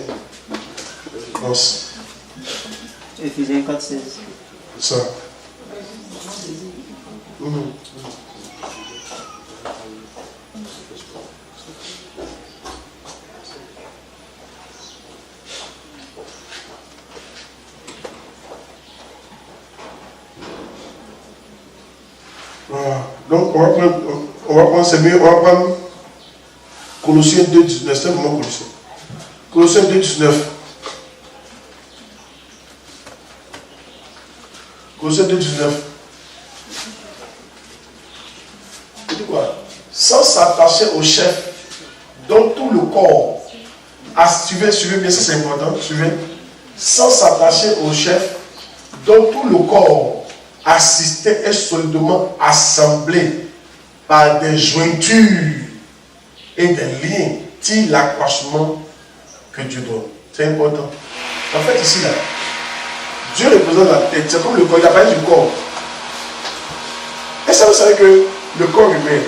Éphésiens 4, 16. Ça. Voilà. Donc on va prendre, c'est mieux, on va prendre Colossiens 2, 19, c'est vraiment Colossiens. Colossiens 2, 19. Colossiens 2, 19. Il dit quoi? Sans s'attacher au chef, dont tout le corps, suivez bien, ça c'est important, suivez. Sans s'attacher au chef, dont tout le corps, assisté et solidement assemblé par des jointures et des liens, tire l'accroissement que Dieu donne. C'est important. En fait, ici, là, Dieu représente la tête. C'est comme le corps, il a parlé du corps. Et ça, vous savez que le corps humain,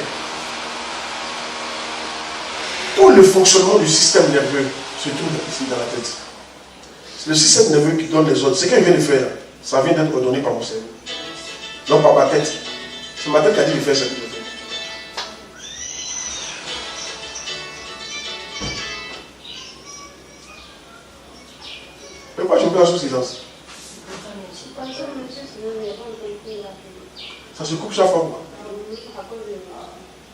tout le fonctionnement du système nerveux se trouve ici dans la tête. C'est le système nerveux qui donne les ordres. Ce qu'il vient de faire, ça vient d'être ordonné par mon cerveau. Non, par ma tête. C'est ma tête qui a dit de faire ce qu'il veut faire. Pourquoi je me mets sous silence? Ça se coupe chaque fois.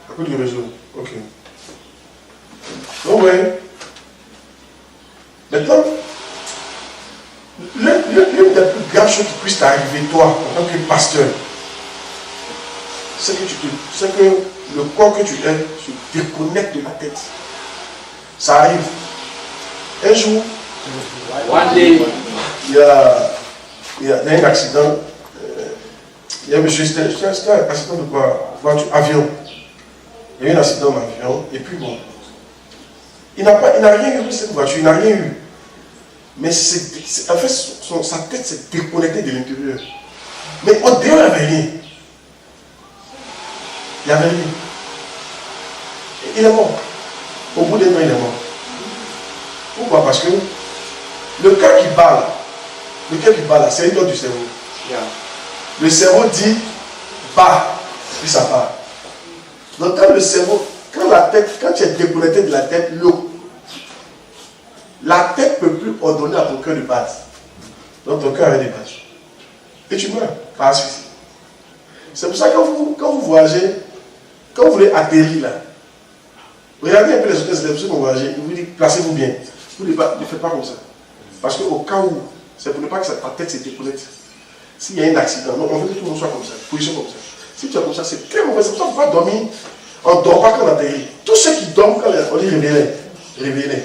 À cause du réseau. Ok. Donc, ouais. Maintenant, l'une des plus grandes choses qui puisse t'arriver, toi, en tant que pasteur, c'est que le corps que tu es se déconnecte de la tête. Ça arrive. Un jour, One day. il y a un accident. Il y a un monsieur, c'était un accident de quoi? Voiture, avion. Il y a eu un accident d'avion, et puis bon. Il n'a rien eu de cette voiture, il n'a rien eu. Mais en fait, sa tête s'est déconnectée de l'intérieur. Mais au dehors, il n'y avait rien. Il n'y avait rien. Il est mort. Au bout d'un an, il est mort. Pourquoi? Parce que le cœur qui bat là, c'est une autre du cerveau. Yeah. Le cerveau dit bat, puis ça part. Donc quand le cerveau, quand tu es déconnecté de la tête, la tête ne peut plus ordonner à ton cœur de battre. Donc ton cœur est des battre. Et tu meurs par suicide. C'est pour ça que quand vous voyagez, quand vous voulez atterrir là, regardez un peu les hôtesses, les personnes qui vont voyager, ils vous disent placez-vous bien. Vous ne faites pas comme ça. Parce qu'au cas où, c'est pour ne pas que ta tête se déconnecte. S'il y a un accident, on veut que tout le monde soit comme ça, position comme ça. Si tu es comme ça, c'est très mauvais. C'est pour ça qu'il ne faut pas dormir. On ne dort pas quand on atterrit. Tous ceux qui dorment quand on dit réveillez-les.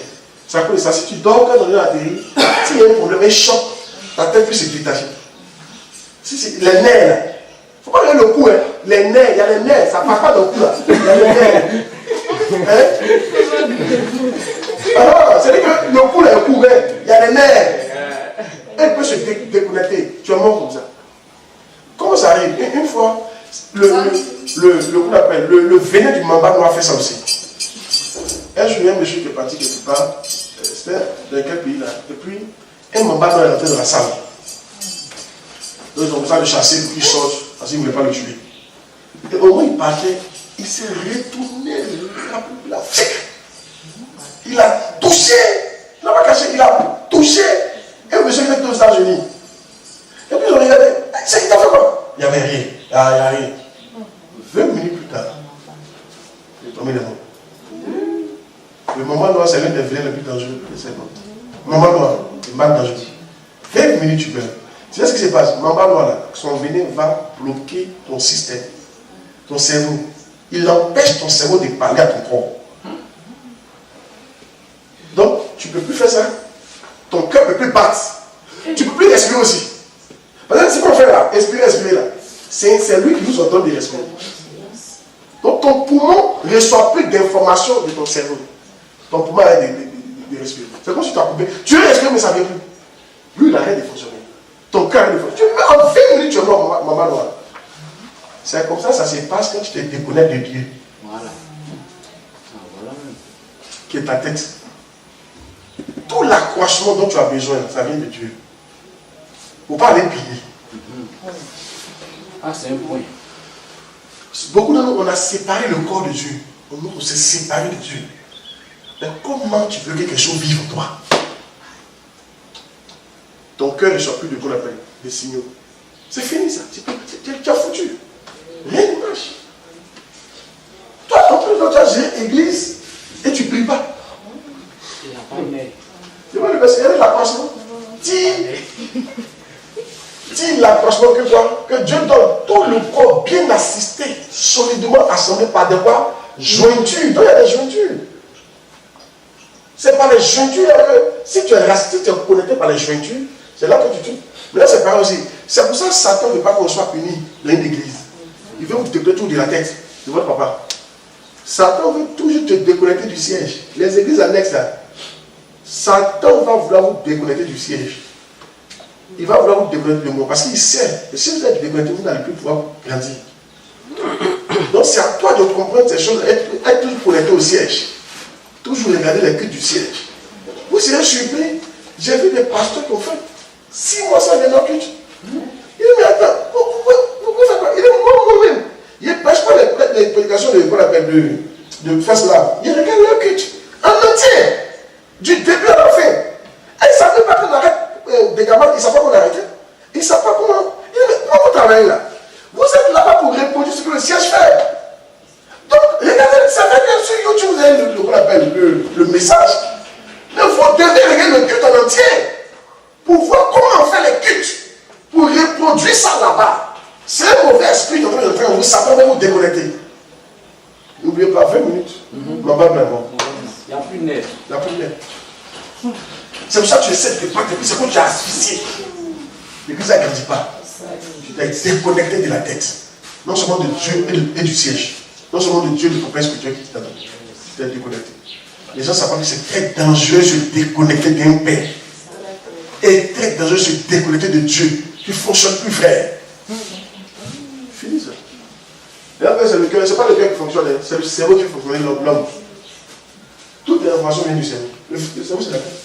C'est à cause de ça. Si tu dors quand on dit atterrir, s'il y a un problème, un choc, ta tête peut se détacher. Les nerfs là. Il ne faut pas regarder le cou, hein. Les nerfs, il y a les nerfs, ça ne passe pas dans le cou là. Il y a les nerfs. Alors, c'est-à-dire que le cou là est couvert, il y a les nerfs. Elle peut se déconnecter. Tu es mort comme ça. Comment ça arrive? Une fois, le venin du mamba noir fait ça aussi. Un jour, il y a un monsieur qui est parti quelque part, c'était dans quel pays là? Et puis, un mamba noir est rentré dans la salle. Donc, ils ont besoin de le chasser pour qu'il sorte, parce qu'ils ne voulaient pas le tuer. Et au moment où il partait, il s'est retourné, il a touché, il n'a pas caché, il a touché. Et le monsieur qui était aux États-Unis. Et puis ils ont regardé, c'est qui t'a fait quoi? Il n'y avait rien. Il n'y a rien. 20 minutes plus tard, il est tombé dans l'eau. Le moment noir, c'est l'un des venins les plus dangereux. Le moment noir, c'est mal dangereux. 20 minutes, tu meurs. Tu sais ce qui se passe? Le moment noir, là, son venin va bloquer ton système, ton cerveau. Il empêche ton cerveau de parler à ton corps. Donc, tu ne peux plus faire ça. Ton cœur ne peut plus battre. Tu ne peux plus respirer aussi. Parce que ce qu'on fait là, respirer là, c'est lui qui nous ordonne de respirer. Donc ton poumon ne reçoit plus d'informations de ton cerveau. Ton poumon arrête de respirer. C'est comme si tu as coupé. Tu veux respirer mais ça ne vient plus. Lui il arrête de fonctionner. Ton cœur arrête de fonctionner. En 20 minutes tu es mort, maman noire. C'est comme ça se passe quand tu te déconnectes de Dieu. Voilà. Qui est ta tête. Tout l'accroissement dont tu as besoin, ça vient de Dieu. Il ne faut pas aller piller. Ah, c'est un point. Beaucoup de nous, on a séparé le corps de Dieu. On s'est séparé de Dieu. Mais comment tu veux que quelque chose vive en toi? Ton cœur ne soit plus de quoi on appelle des signaux. C'est fini ça. Tu as foutu. Rien ne marche. Toi, en plus, tu as géré l'église et tu ne pries pas. Il n'a pas aimé. Tu vois le verset, il y a l'accroissement. Dis l'accroissement que quoi? bien assisté, solidement assemblé par des quoi? Jointures. Donc il y a des jointures. C'est par les jointures que, si tu es connecté par les jointures, c'est là que tu tues. Mais là, c'est pareil aussi. C'est pour ça que Satan ne veut pas qu'on soit puni dans une église. Il veut vous déconnecter tout de la tête de votre papa. Satan veut toujours te déconnecter du siège. Les églises annexes là, Satan va vouloir vous déconnecter du siège. Il va vouloir vous déconnecter de moi parce qu'il sait que si vous êtes déconnecté, vous n'allez plus pouvoir grandir. Donc c'est à toi de comprendre ces choses, être toujours connecté au siège. Toujours regarder les cultes du siège. Vous serez surpris. J'ai vu des pasteurs qui ont fait 6 mois sans venir au culte. Il dit, mais attends, pourquoi ça va? Il est moi-même. Il ne prêche pas les prédications qu'on appelle de face là. Il regarde le culte en entier, du début à la fin. Et il ne savait pas qu'on arrête des gamins, il ne savait pas qu'on arrêtait. Il ne savait pas comment. Il dit, mais comment vous travaillez là? Vous êtes là-bas pour reproduire ce que le siège fait. Donc, regardez, ça fait bien sur YouTube, vous avez qu'on appelle le message. Mais vous devez regarder le culte en entier pour voir comment on fait les cultes, pour reproduire ça là-bas. C'est un mauvais esprit qui est en train de faire, vous savez, vous déconnecter. N'oubliez pas, 20 minutes. Non, pas vraiment. Il n'y a plus de nerfs. Il n'y a plus de nerfs. C'est pour ça que tu essaies de te battre, c'est comme tu as asphyxié. L'église ne grandit pas. Tu dois être déconnecté de la tête. Non seulement de Dieu et du siège. Non seulement de Dieu, le copain spirituel qui t'a donné. Tu dois être déconnecté. Les gens savent que c'est très dangereux de se déconnecter d'un père. Et très dangereux de se déconnecter de Dieu. Tu ne fonctionnes plus, frère. Fini ça. Et après, c'est le cœur. Ce n'est pas le cœur qui fonctionne, c'est le cerveau qui fonctionne, l'homme. Toute l'information vient du cerveau. Le cerveau, c'est la tête.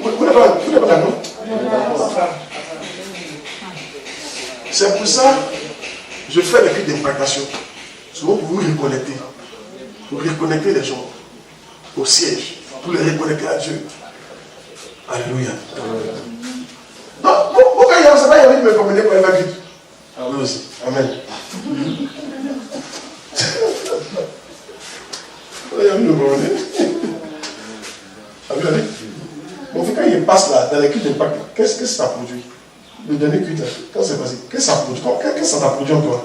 Vous n'êtes pas d'accord? C'est pour ça que je fais les cris d'impactation. Souvent pour vous reconnecter. Pour reconnecter les gens au siège. Pour les reconnecter à Dieu. Alléluia. Donc, pourquoi il y a envie de me promener pour l'évangile? Oui aussi. Amen. Il y a envie de me promener. Amen. Bon, quand il passe là, dans les culs d'impact, qu'est-ce que ça produit? Le dernier culte, quand c'est passé, qu'est-ce que ça produit? Qu'est-ce que ça t'a produit en toi?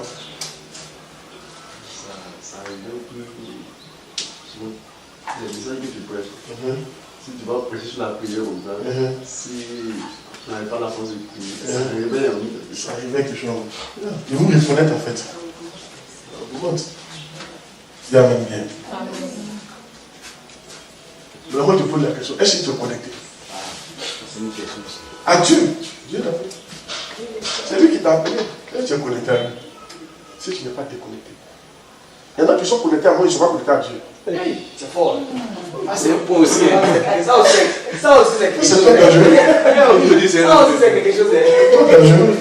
Ça révèle que les messages que tu prêches, si tu vas prêcher sur la prière comme ça, si tu n'avais pas la force de prier, ça révèle un peu. Ça révèle quelque chose. Et vous reconnaître en fait. Vous montre. Dis Amen bien. Mais moi, je te pose la question, est-ce que tu es connecté? C'est une question. À Dieu. Dieu t'a appelé. C'est lui qui t'a appelé. Est-ce que tu es connecté à lui? Si tu n'es pas déconnecté. Il y en a qui sont connectés à moi, ils ne sont pas connectés à Dieu. Hey, c'est fort. Ah, c'est un point aussi. Ça aussi, c'est quelque chose. C'est très dangereux. Ça aussi, c'est quelque chose. C'est très dangereux.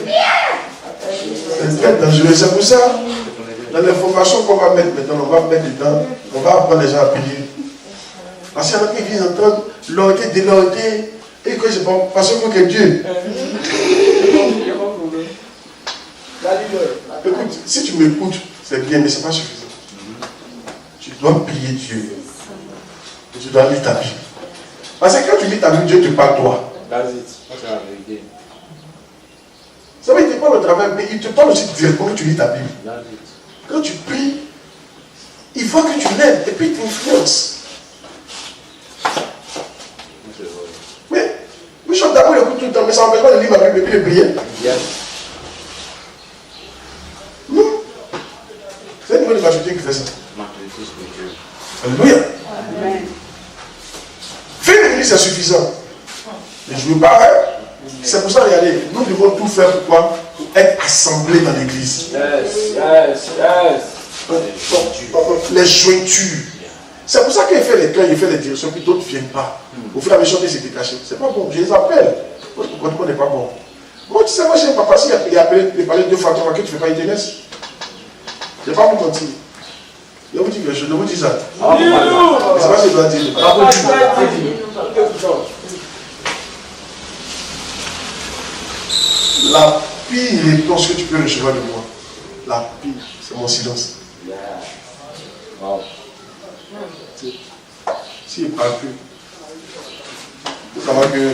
C'est très dangereux. C'est pour ça, dans les formations qu'on va mettre maintenant, on va mettre dedans, on va apprendre les gens à prier. Parce qu'il y en a qui viennent entendre l'autorité, déloyauté, et que c'est bon, parce que Dieu. Écoute, si tu m'écoutes, c'est bien, mais ce n'est pas suffisant. Tu dois prier Dieu. Et tu dois lire ta Bible. Parce que quand tu lis ta Bible, Dieu te parle toi. That's it. C'est la vérité. Ça veut dire qu'il te parle au travail, mais il te parle aussi directement quand tu lis ta Bible. That's it. Quand tu pries, il faut que tu l'aides et puis il t'influence. Mais, Bishop d'abord il écoute tout le temps, mais ça n'empêche pas de lire ma Bible et puis de prier. Yes. Non. C'est une nouvelle maturité qui fait ça. Maturité spirituelle. Alléluia. Faire une église, c'est suffisant. Mais je ne veux pas. C'est pour ça, regardez, nous devons tout faire pour quoi? Pour être assemblés dans l'église. Yes. Les jointures. C'est pour ça qu'il fait les plans, il fait les directions, puis d'autres ne viennent pas. Au fur et à mesure, ils s'étaient cachés. C'est pas bon, je les appelle. Votre comportement n'est pas bon. Moi, tu sais, moi, je n'ai pas passé, il a appelé, il parlait 2 fois, 3 fois, que tu ne fais pas une jeunesse. Je ne vais pas vous mentir. Je vous dis quelque chose, je vous dis ça. Mais c'est pas ce que je dois dire. La pire réponse que tu peux recevoir de moi, la pire, c'est mon silence. Wow. S'il ne parle plus, il faut savoir que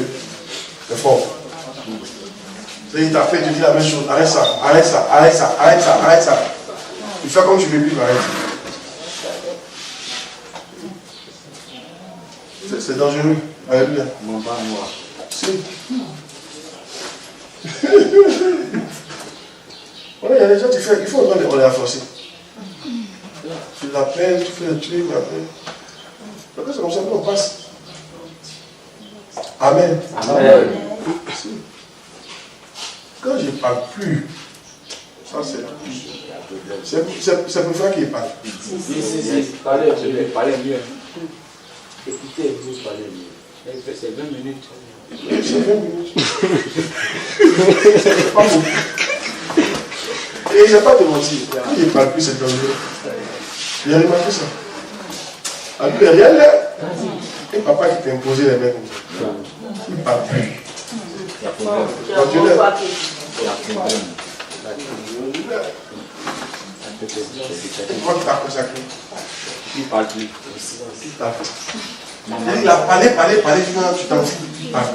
c'est fort. Il t'a fait, tu dis la même chose. Arrête ça, arrête ça, arrête ça, arrête ça, arrête ça. Tu fais comme tu veux plus, arrête. C'est dangereux. Alléluia. Mon pas moi. Voilà, il y a des gens qui font, il faut on les a forcés. Tu l'appelles, tu fais le truc, après. Donc c'est comme ça qu'on passe. Amen. Amen. Quand je ne parle plus, ça c'est la pire. C'est pour ça qu'il parle. Si. Parlez mieux. Écoutez, vous parlez mieux. C'est 20 minutes. C'est 20 minutes. C'est pas beaucoup. Et je n'ai pas de mentir. Quand je ne parle plus, c'est dangereux. J'ai remarqué ça. Ah, il n'y a rien là. Et papa qui t'a imposé les mains comme ça. Il ne parle plus. Quand tu l'as. Pourquoi tu t'as consacré? Il parle plus. Il a parlé, tu t'en fous. Il parle.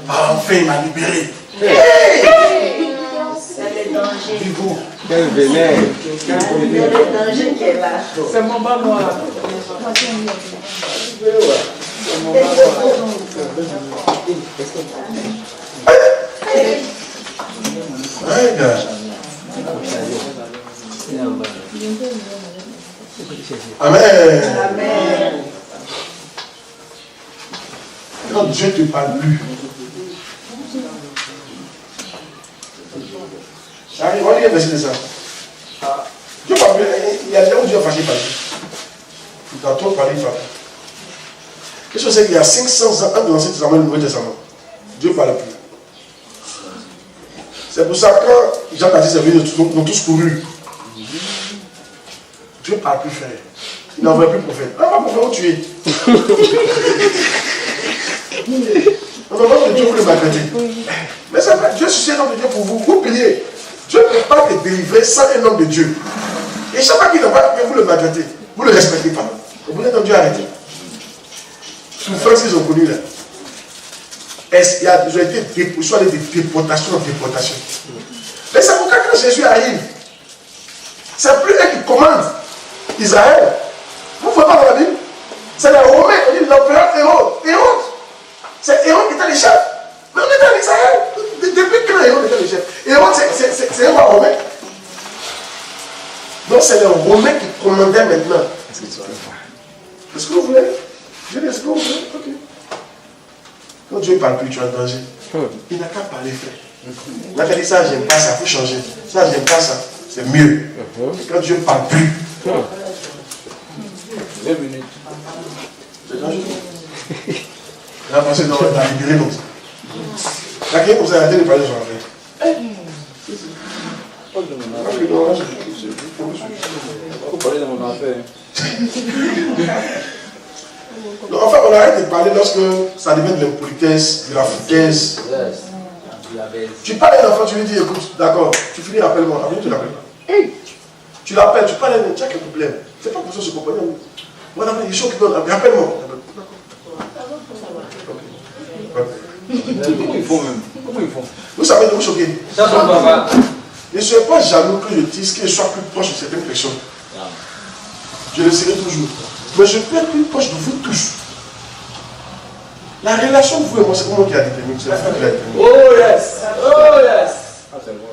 Enfin, il m'a libéré. C'est le danger. Quel vénère. C'est le danger qui est là. C'est mon bas moi. Amen. Amen. Quand Dieu ne te parle plus, on lit un verset de ça. Dieu parle plus. Il y a des gens où Dieu a fâché par lui. Il t'a trop parlé, il parle. Qu'est-ce que c'est qu'il y a 500 ans entre l'Ancien Testament et le Nouveau Testament? Dieu ne parle plus. C'est pour ça que quand Jean-Baptiste est venu, nous avons tous couru. Dieu ne parle plus, frère. Il n'envoie plus prophète. Ah, ma prophète, où tu es? On va voir que Dieu vous le maltraiter. Mais c'est vrai, Dieu suscite un homme de Dieu pour vous. Vous priez. Dieu ne peut pas te délivrer sans un homme de Dieu. Et chaque fois qu'il n'envoie que vous le maltraitez, vous ne le respectez pas. Et vous êtes en Dieu arrêté. Souffrance qu'ils ont connue là. Ils ont été soit des déportations en déportation. Mais c'est pourquoi quand Jésus arrive, c'est plus eux qui commandent Israël. Vous ne voyez pas dans la Bible? C'est les Romains, on dit l'empereur Hérode. C'est Hérode qui était le chef. Mais on est en Israël. Depuis quand Hérode était le chef? Hérode, c'est un roi romain. Donc c'est les Romains qui commandaient maintenant. Est-ce que vous voulez? Je dis, est-ce que vous voulez? Ok. Quand Dieu ne parle plus, tu es en danger. Il n'a qu'à parler, frère. Il n'a qu'à dire ça, j'aime pas ça, il faut changer. Ça, j'aime pas ça, c'est mieux. Et quand Dieu ne parle plus, 20 minutes. c'est dangereux. Il a pensé dans la libérer comme ça. La clé comme ça, il a dit de parler sur la frère. Vous parlez de mon affaire. Donc, enfin, on arrête de parler lorsque ça devient de l'impolitesse, de la foutaise. Tu parles à un enfant, tu lui dis, écoute, d'accord, tu finis, appelle-moi. Après, tu l'appelles pas. Tu l'appelles, tu parles à un, tu as quel problème? C'est pas pour ça que je comprends. Moi, d'après, il est chaud qui donne, appelle-moi. Comment ils font même? Comment ils font? Vous savez de vous choquer. Ça, son papa. Ne soyez pas jaloux que je dise que je sois plus proche de certaines personnes. Je le serai toujours. Mais je peux être plus proche de vous tous. La relation de vous et moi, c'est comment qui a déterminé. C'est la femme qui l'a déterminé. Oh yes! Oh yes! Ah, c'est bon.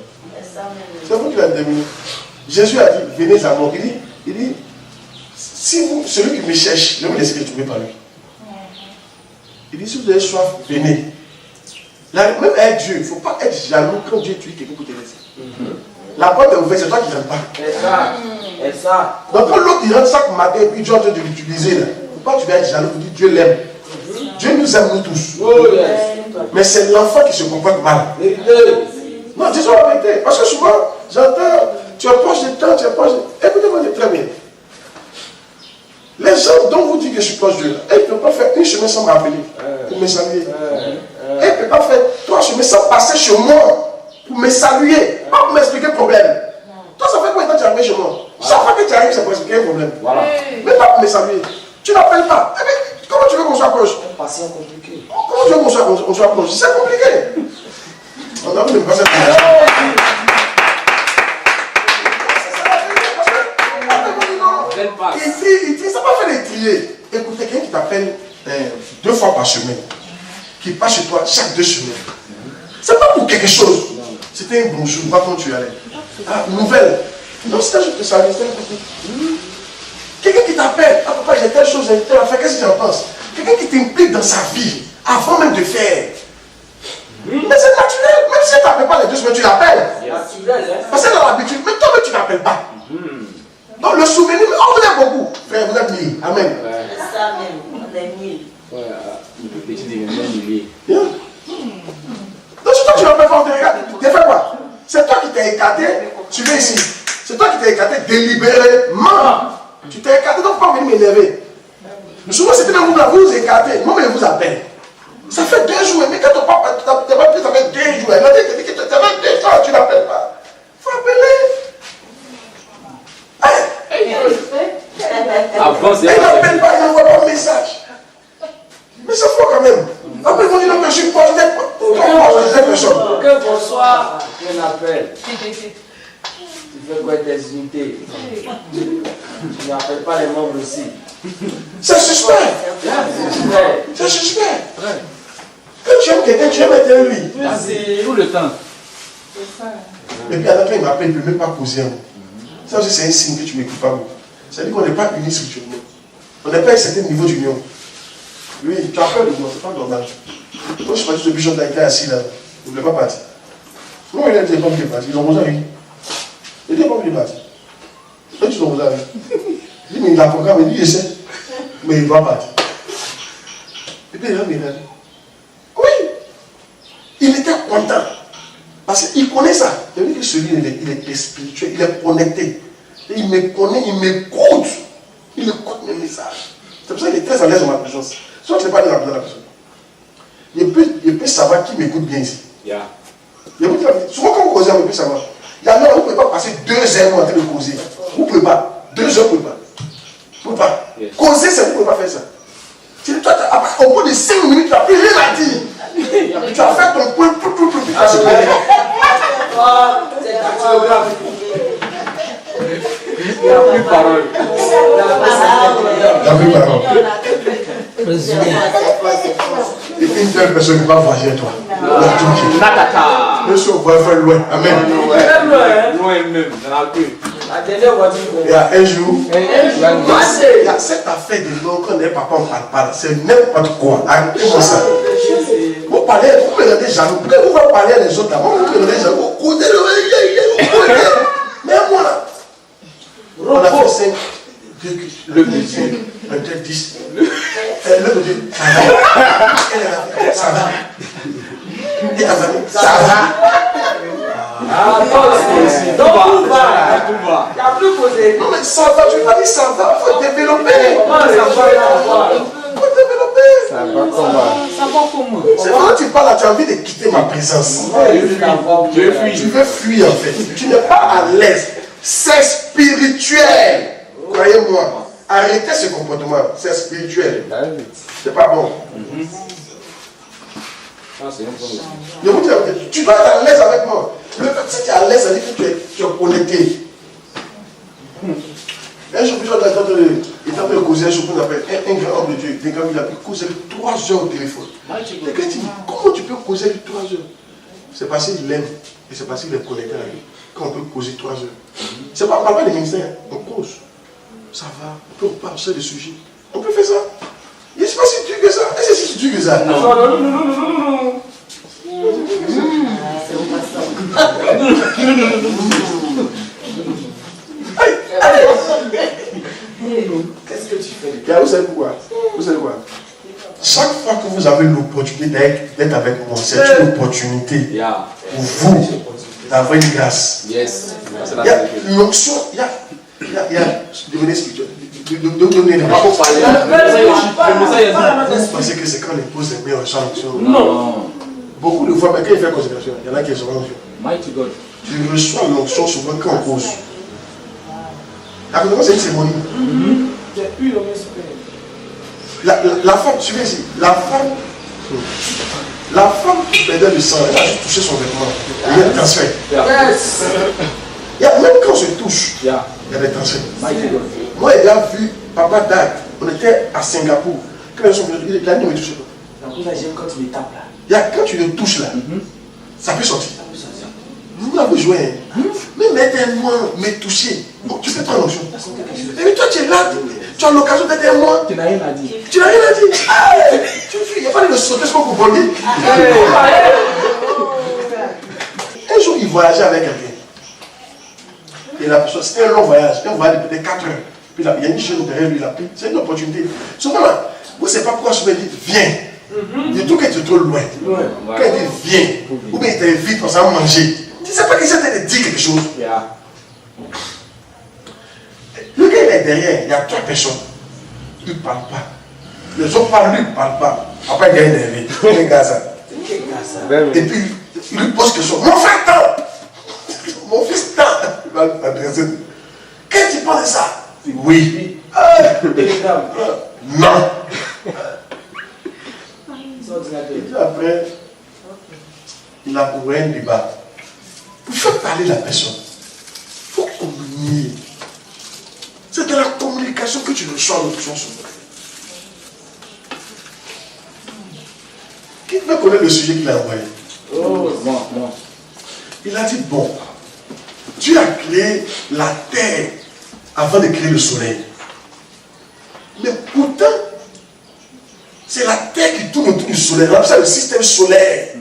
C'est vous qui l'a déterminé. Jésus a dit, venez à moi. Il dit, si vous, celui qui me cherche, je vais vous laisser le trouver par lui. Il dit, si vous avez soif, venez. Là, même avec Dieu, il ne faut pas être jaloux quand Dieu tue quelqu'un pour te laisser. La porte est ouverte, c'est toi qui ne rentres pas. Et ça, et ça. Donc quand l'autre il rentre chaque matin et puis Dieu est en train de l'utiliser, il ne faut pas que tu vas être jaloux pour dire Dieu l'aime. Dieu nous aime nous tous. Oh yes! Mais c'est l'enfant qui se comporte mal. Vérité. Non, disons la vérité. Parce que souvent, j'entends, tu approches du temps, tu approches de... Écoutez-moi très bien. Les gens dont vous dites que je suis proche d'eux, ils ne peuvent pas faire une chemin sans m'appeler pour me saluer. Ils ne peuvent pas faire 3 chemins sans passer chez moi pour me saluer, pas pour m'expliquer le problème. Toi, ça fait combien de temps que tu es arrivé chez moi? Chaque fois que tu arrives, c'est pour expliquer un problème. Voilà. Mais pas pour me saluer. Tu n'appelles pas. Eh bien, Comment tu veux qu'on soit proche? Patient compliqué. Comment tu veux qu'on soit proche? C'est compliqué. On a vu de passer il dit, ça va faire les trier. Écoutez, quelqu'un qui t'appelle 2 fois par semaine, qui passe chez toi chaque 2 semaines, c'est pas pour quelque chose. C'était un bonjour, pas quand tu allais. Ah, nouvelle. Non, c'était juste ça, c'était un petit. Quelqu'un qui t'appelle, ah papa, j'ai telle chose, j'ai telle affaire, qu'est-ce que tu en penses? Quelqu'un qui t'implique dans sa vie, avant même de faire. Mais c'est naturel, même si tu n'appelles pas les 2 semaines, tu l'appelles. Parce que dans l'habitude, mais toi-même tu n'appelles pas. Donc le souvenir, on vous aime beaucoup. Frère, vous êtes 1000. Amen. C'est ça même, on est 1000. Ouais, le plus petit des milliers. Donc si toi tu n'appelles pas, on te regarde. Tu fais quoi? C'est toi qui t'es écarté, tu viens ici. C'est toi qui t'es écarté délibérément. Tu t'es écarté, donc pas venir m'énerver. Souvent c'était même vous vous écartez, moi je vous appelle. Ça fait 2 jours, mais quand ton papa t'appelle, ça fait 2 jours. Il m'a dit que ça fait 2 jours, tu n'appelles pas. Il faut appeler. Avant, Il n'appelle pas, il n'envoie pas de message. Mais c'est fort quand même. Après, ils vont dire que je suis proche des personnes. Que bonsoir, un appel. Tu fais quoi tes unités? Tu n'appelles pas les membres aussi. C'est suspect. C'est suspect. Quand tu aimes quelqu'un, tu aimes être lui. c'est tout le temps. Et puis à la fin, il m'appelle, il ne peut même pas causer. Ça aussi, c'est un signe que tu ne m'écoutes pas. Ça veut dire qu'on n'est pas unis spirituellement. On n'est pas à un certain niveau d'union. Oui, tu appelles, c'est pas normal. Moi, je suis parti de Bishop Daïka assis là. Il ne voulait pas partir. Non, il n'était pas voulu partir. Ils ont osé lui. Il n'était pas voulu partir. Et tu l'as osé lui. Il dit, mais il a programme, il dit, je sais. Mais il doit partir. Et puis il a dit, oui. Il était content. Parce qu'il connaît ça. Il veut dire que celui-là, il est spirituel, il est connecté. Et il me connaît, il m'écoute. Il écoute mes messages. C'est pour ça qu'il est très à l'aise dans ma présence. Soit je n'ai pas dit la présence de la personne. Il peut savoir qui m'écoute bien ici. Yeah. Souvent quand vous causez, on peut savoir. Il y a là, vous ne pouvez pas passer 2 heures en train de causer. Vous ne pouvez pas. 2 heures, vous ne pouvez pas. Vous ne pouvez pas. Yes. Causer, c'est vous ne pouvez pas faire ça. C'est toi, au bout de 5 minutes, tu n'as plus rien à dire. Tu as fait ton point, tu as se plaindre. C'est dactylographe. Il n'y a plus de parole. Il n'y a plus de parole. Et une telle personne qui va voyager toi. Natata. Monsieur, on va faire loin. Amen. Loin même, dans la queue. La dernière voiture. Il y a un jour, Il il y a cette affaire de l'eau quand les papas ne parlent pas. C'est n'importe quoi. Arrêtez-moi ça. Vous parlez, vous me rendez jaloux. Pourquoi vous voulez parler à les autres là? Moi, vous me rendez jaloux. Vous coudez le. Mais moi là, on a fait 5. Le budget, un tel 10. Le budget, ça va. Ça va. Et ta famille, ça va. Ah, donc tout va. Il n'y a plus posé. Non, mais ça va, tu vas dire ça va. Il faut développer. Comment ça va l'avoir? Il faut développer. Ça va comment? C'est quand tu parles là, tu as envie de quitter ma présence. Tu veux fuir en fait. Tu n'es pas à l'aise. C'est spirituel. Croyez-moi. Arrêtez ce comportement. C'est spirituel. C'est pas bon. Je vous dis, tu dois être à l'aise avec moi. Le fait que si tu es à l'aise, ça veut dire que tu es connecté. Un jour, il est en train de causer un jour qu'on appelle un grand homme de Dieu. Il a pu causer 3 heures au téléphone. Le gars dit, comment tu peux causer 3 heures? C'est parce qu'il aime et c'est parce qu'il est connecté à lui. Quand on peut causer 3 heures. C'est pas, on ne parle pas des ministères, on cause. Ça va, on peut parler sur des sujets. On peut faire ça. Il n'est pas si dur que ça. Est-ce que c'est si dur que ça? Non. Qu'est-ce que tu fais? Vous savez pourquoi? Vous savez quoi? Chaque fois que vous avez l'opportunité d'être avec moi, c'est une opportunité pour vous d'avoir une grâce. Yes. Il y a l'onction, il y a devenir spirituel. De donner les paroles. Parce que c'est quand on pose les mains, on reçoit l'onction. Non. Beaucoup de fois, mais quand il fait consécration, il y en a qui reçoivent l'onction. Mighty God. Tu reçois l'onction souvent quand on cause. La consécration, c'est une cérémonie. J'ai eu le même super. La femme, suivez ici, la femme qui perdait le sang, elle a juste touché son vêtement. Il y a un transfert. Même quand on se touche, il y a des transferts. Moi, il a vu Papa Dag, on était à Singapour. Quand il a dit, me touche pas. Quand tu me tapes là. Quand tu le touches là, ça peut sortir. Vous l'avez joué. Mais mettez-moi, me toucher. Bon, tu fais toi l'onction. Et puis toi, tu es là, tu as l'occasion d'être un moi. Tu n'as rien à dire. Tu n'as rien à dire. Il n'y a pas de sauter ce qu'on vous voulez. Un jour, il voyageait avec quelqu'un. Et la personne, c'était un long voyage. Un voyage de peut-être 4 heures. Puis là, il y a une jeune derrière lui, il a pris. C'est une opportunité. Souvent là, vous ne savez pas pourquoi souvent il dit viens. Il dit que tu es trop loin. Quand il dit viens, ou bien il t'invite pour ça manger. Tu ne sais pas qu'il s'est dit quelque chose. Le gars il est derrière, il y a 3 personnes. Il ne parle pas. Les autres parlent, lui ne parle pas. Après, il y a énervé. Il est ça. Et puis, il lui pose question. Mon frère tant. Mon fils tant. Il va l'adresser. Qu'est-ce que tu penses de ça? Oui. Non. Et puis après, il a ouvert un débat. Pour faire parler la personne, il faut communier. C'est de la communication que tu reçois de ton souverain. Qui veut connaître le sujet qu'il a envoyé? Bon. Il a dit, bon, Dieu a créé la terre avant de créer le soleil. Mais pourtant, c'est la terre qui tourne autour du soleil. C'est le système solaire.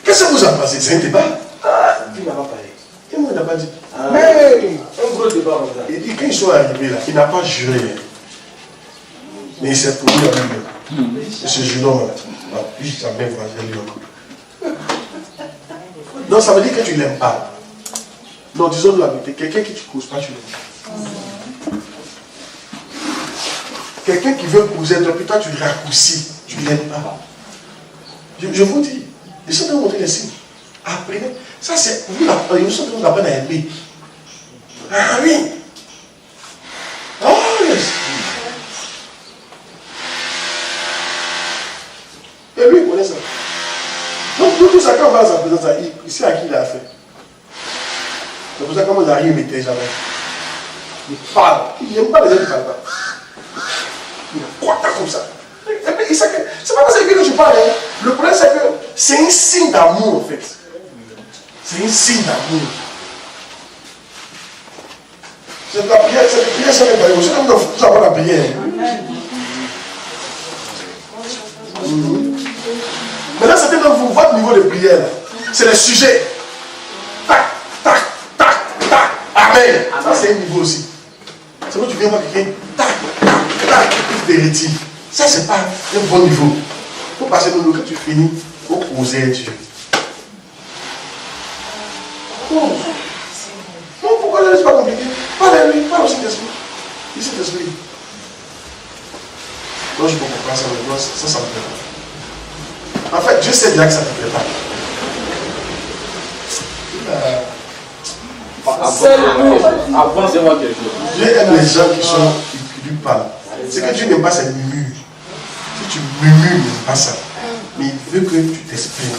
Qu'est-ce que vous en pensez? C'est un débat? Tu n'as pas parlé. Et moi, il n'a pas dit. Un gros débat comme ça. Il dit, quand ils sont arrivés là, il n'a pas juré. Mais il s'est prouvé à lui-même. Ce juron là, n'a plus jamais voyagé Lyon. Non, ça veut dire que tu ne l'aimes pas. Non, disons la vérité. Quelqu'un qui ne te cause pas, tu l'aimes. Quelqu'un qui veut causer, puis toi tu le raccourcis, tu ne l'aimes pas. Je vous dis, les gens doivent montrer les signes. Apprenez. Ça c'est, vous apprenez à aimer. Ah oui. Oh yes. Et lui, il connaît ça. Donc tout ça, quand on va à sa présence, ici à qui il a fait. C'est pour ça que quand on arrive, il ne mettait jamais. Il parle. Il n'aime pas les gens qui ne parlent pas. Il croit comme ça. C'est pas parce que je parle. Hein. Le problème, c'est que c'est un signe d'amour, en fait. C'est un signe d'amour. C'est la prière, c'est la prière, c'est la prière. C'est comme nous avons la prière. Maintenant, certains d'entre vous, votre niveau de prière, c'est le sujet. Tac, tac, tac, tac. Amen. Ça, c'est un niveau aussi. C'est quand tu viens voir quelqu'un, tac, tac, tac, tu te retires. Ça, c'est pas un bon niveau. Il faut passer dans le que tu finis, il faut poser Dieu. Non, pourquoi ne laisse pas compliqué? Parle à lui, parle au Saint-Esprit. Il Saint-Esprit. Non, je ne comprends pas ça, mais moi, ça me plaît pas. En fait, Dieu sait bien que ça ne te plaît pas. Avancez-moi quelque chose. Dieu aime les gens qui lui parlent. C'est que Dieu n'aime pas ces murmures. Si tu murmures, il n'aime pas ça. Mais il veut que tu t'exprimes.